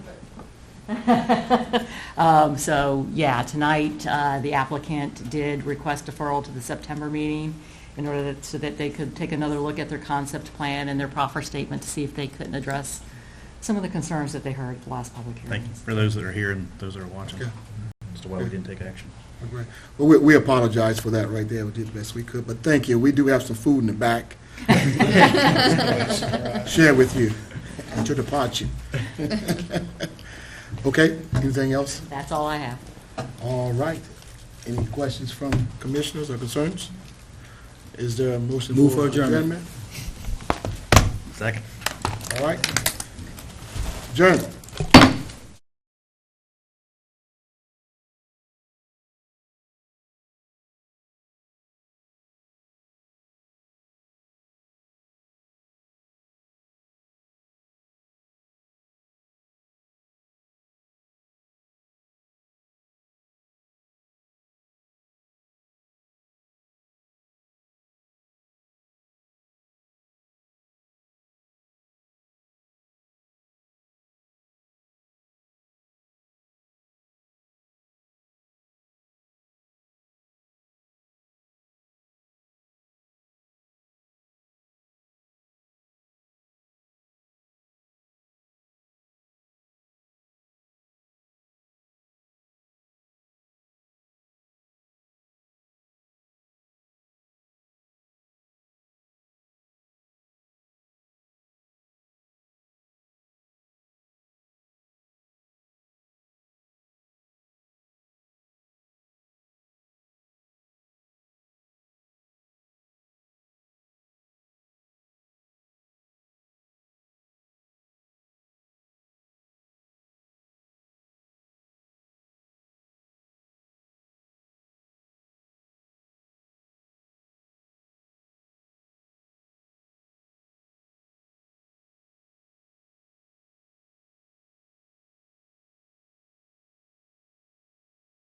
So, yeah, tonight, the applicant did request deferral to the September meeting in order that, so that they could take another look at their concept plan and their proffer statement to see if they couldn't address some of the concerns that they heard at the last public hearing. Thank you. For those that are here and those that are watching, Okay. as to why we didn't take action. Okay. Well, we apologize for that right there. We did the best we could, but thank you. We do have some food in the back. Share with you at your departure. Okay, anything else? That's all I have. All right. Any questions from commissioners or concerns? Is there a motion Move for for adjournment. adjournment? Second. All right. Adjournment.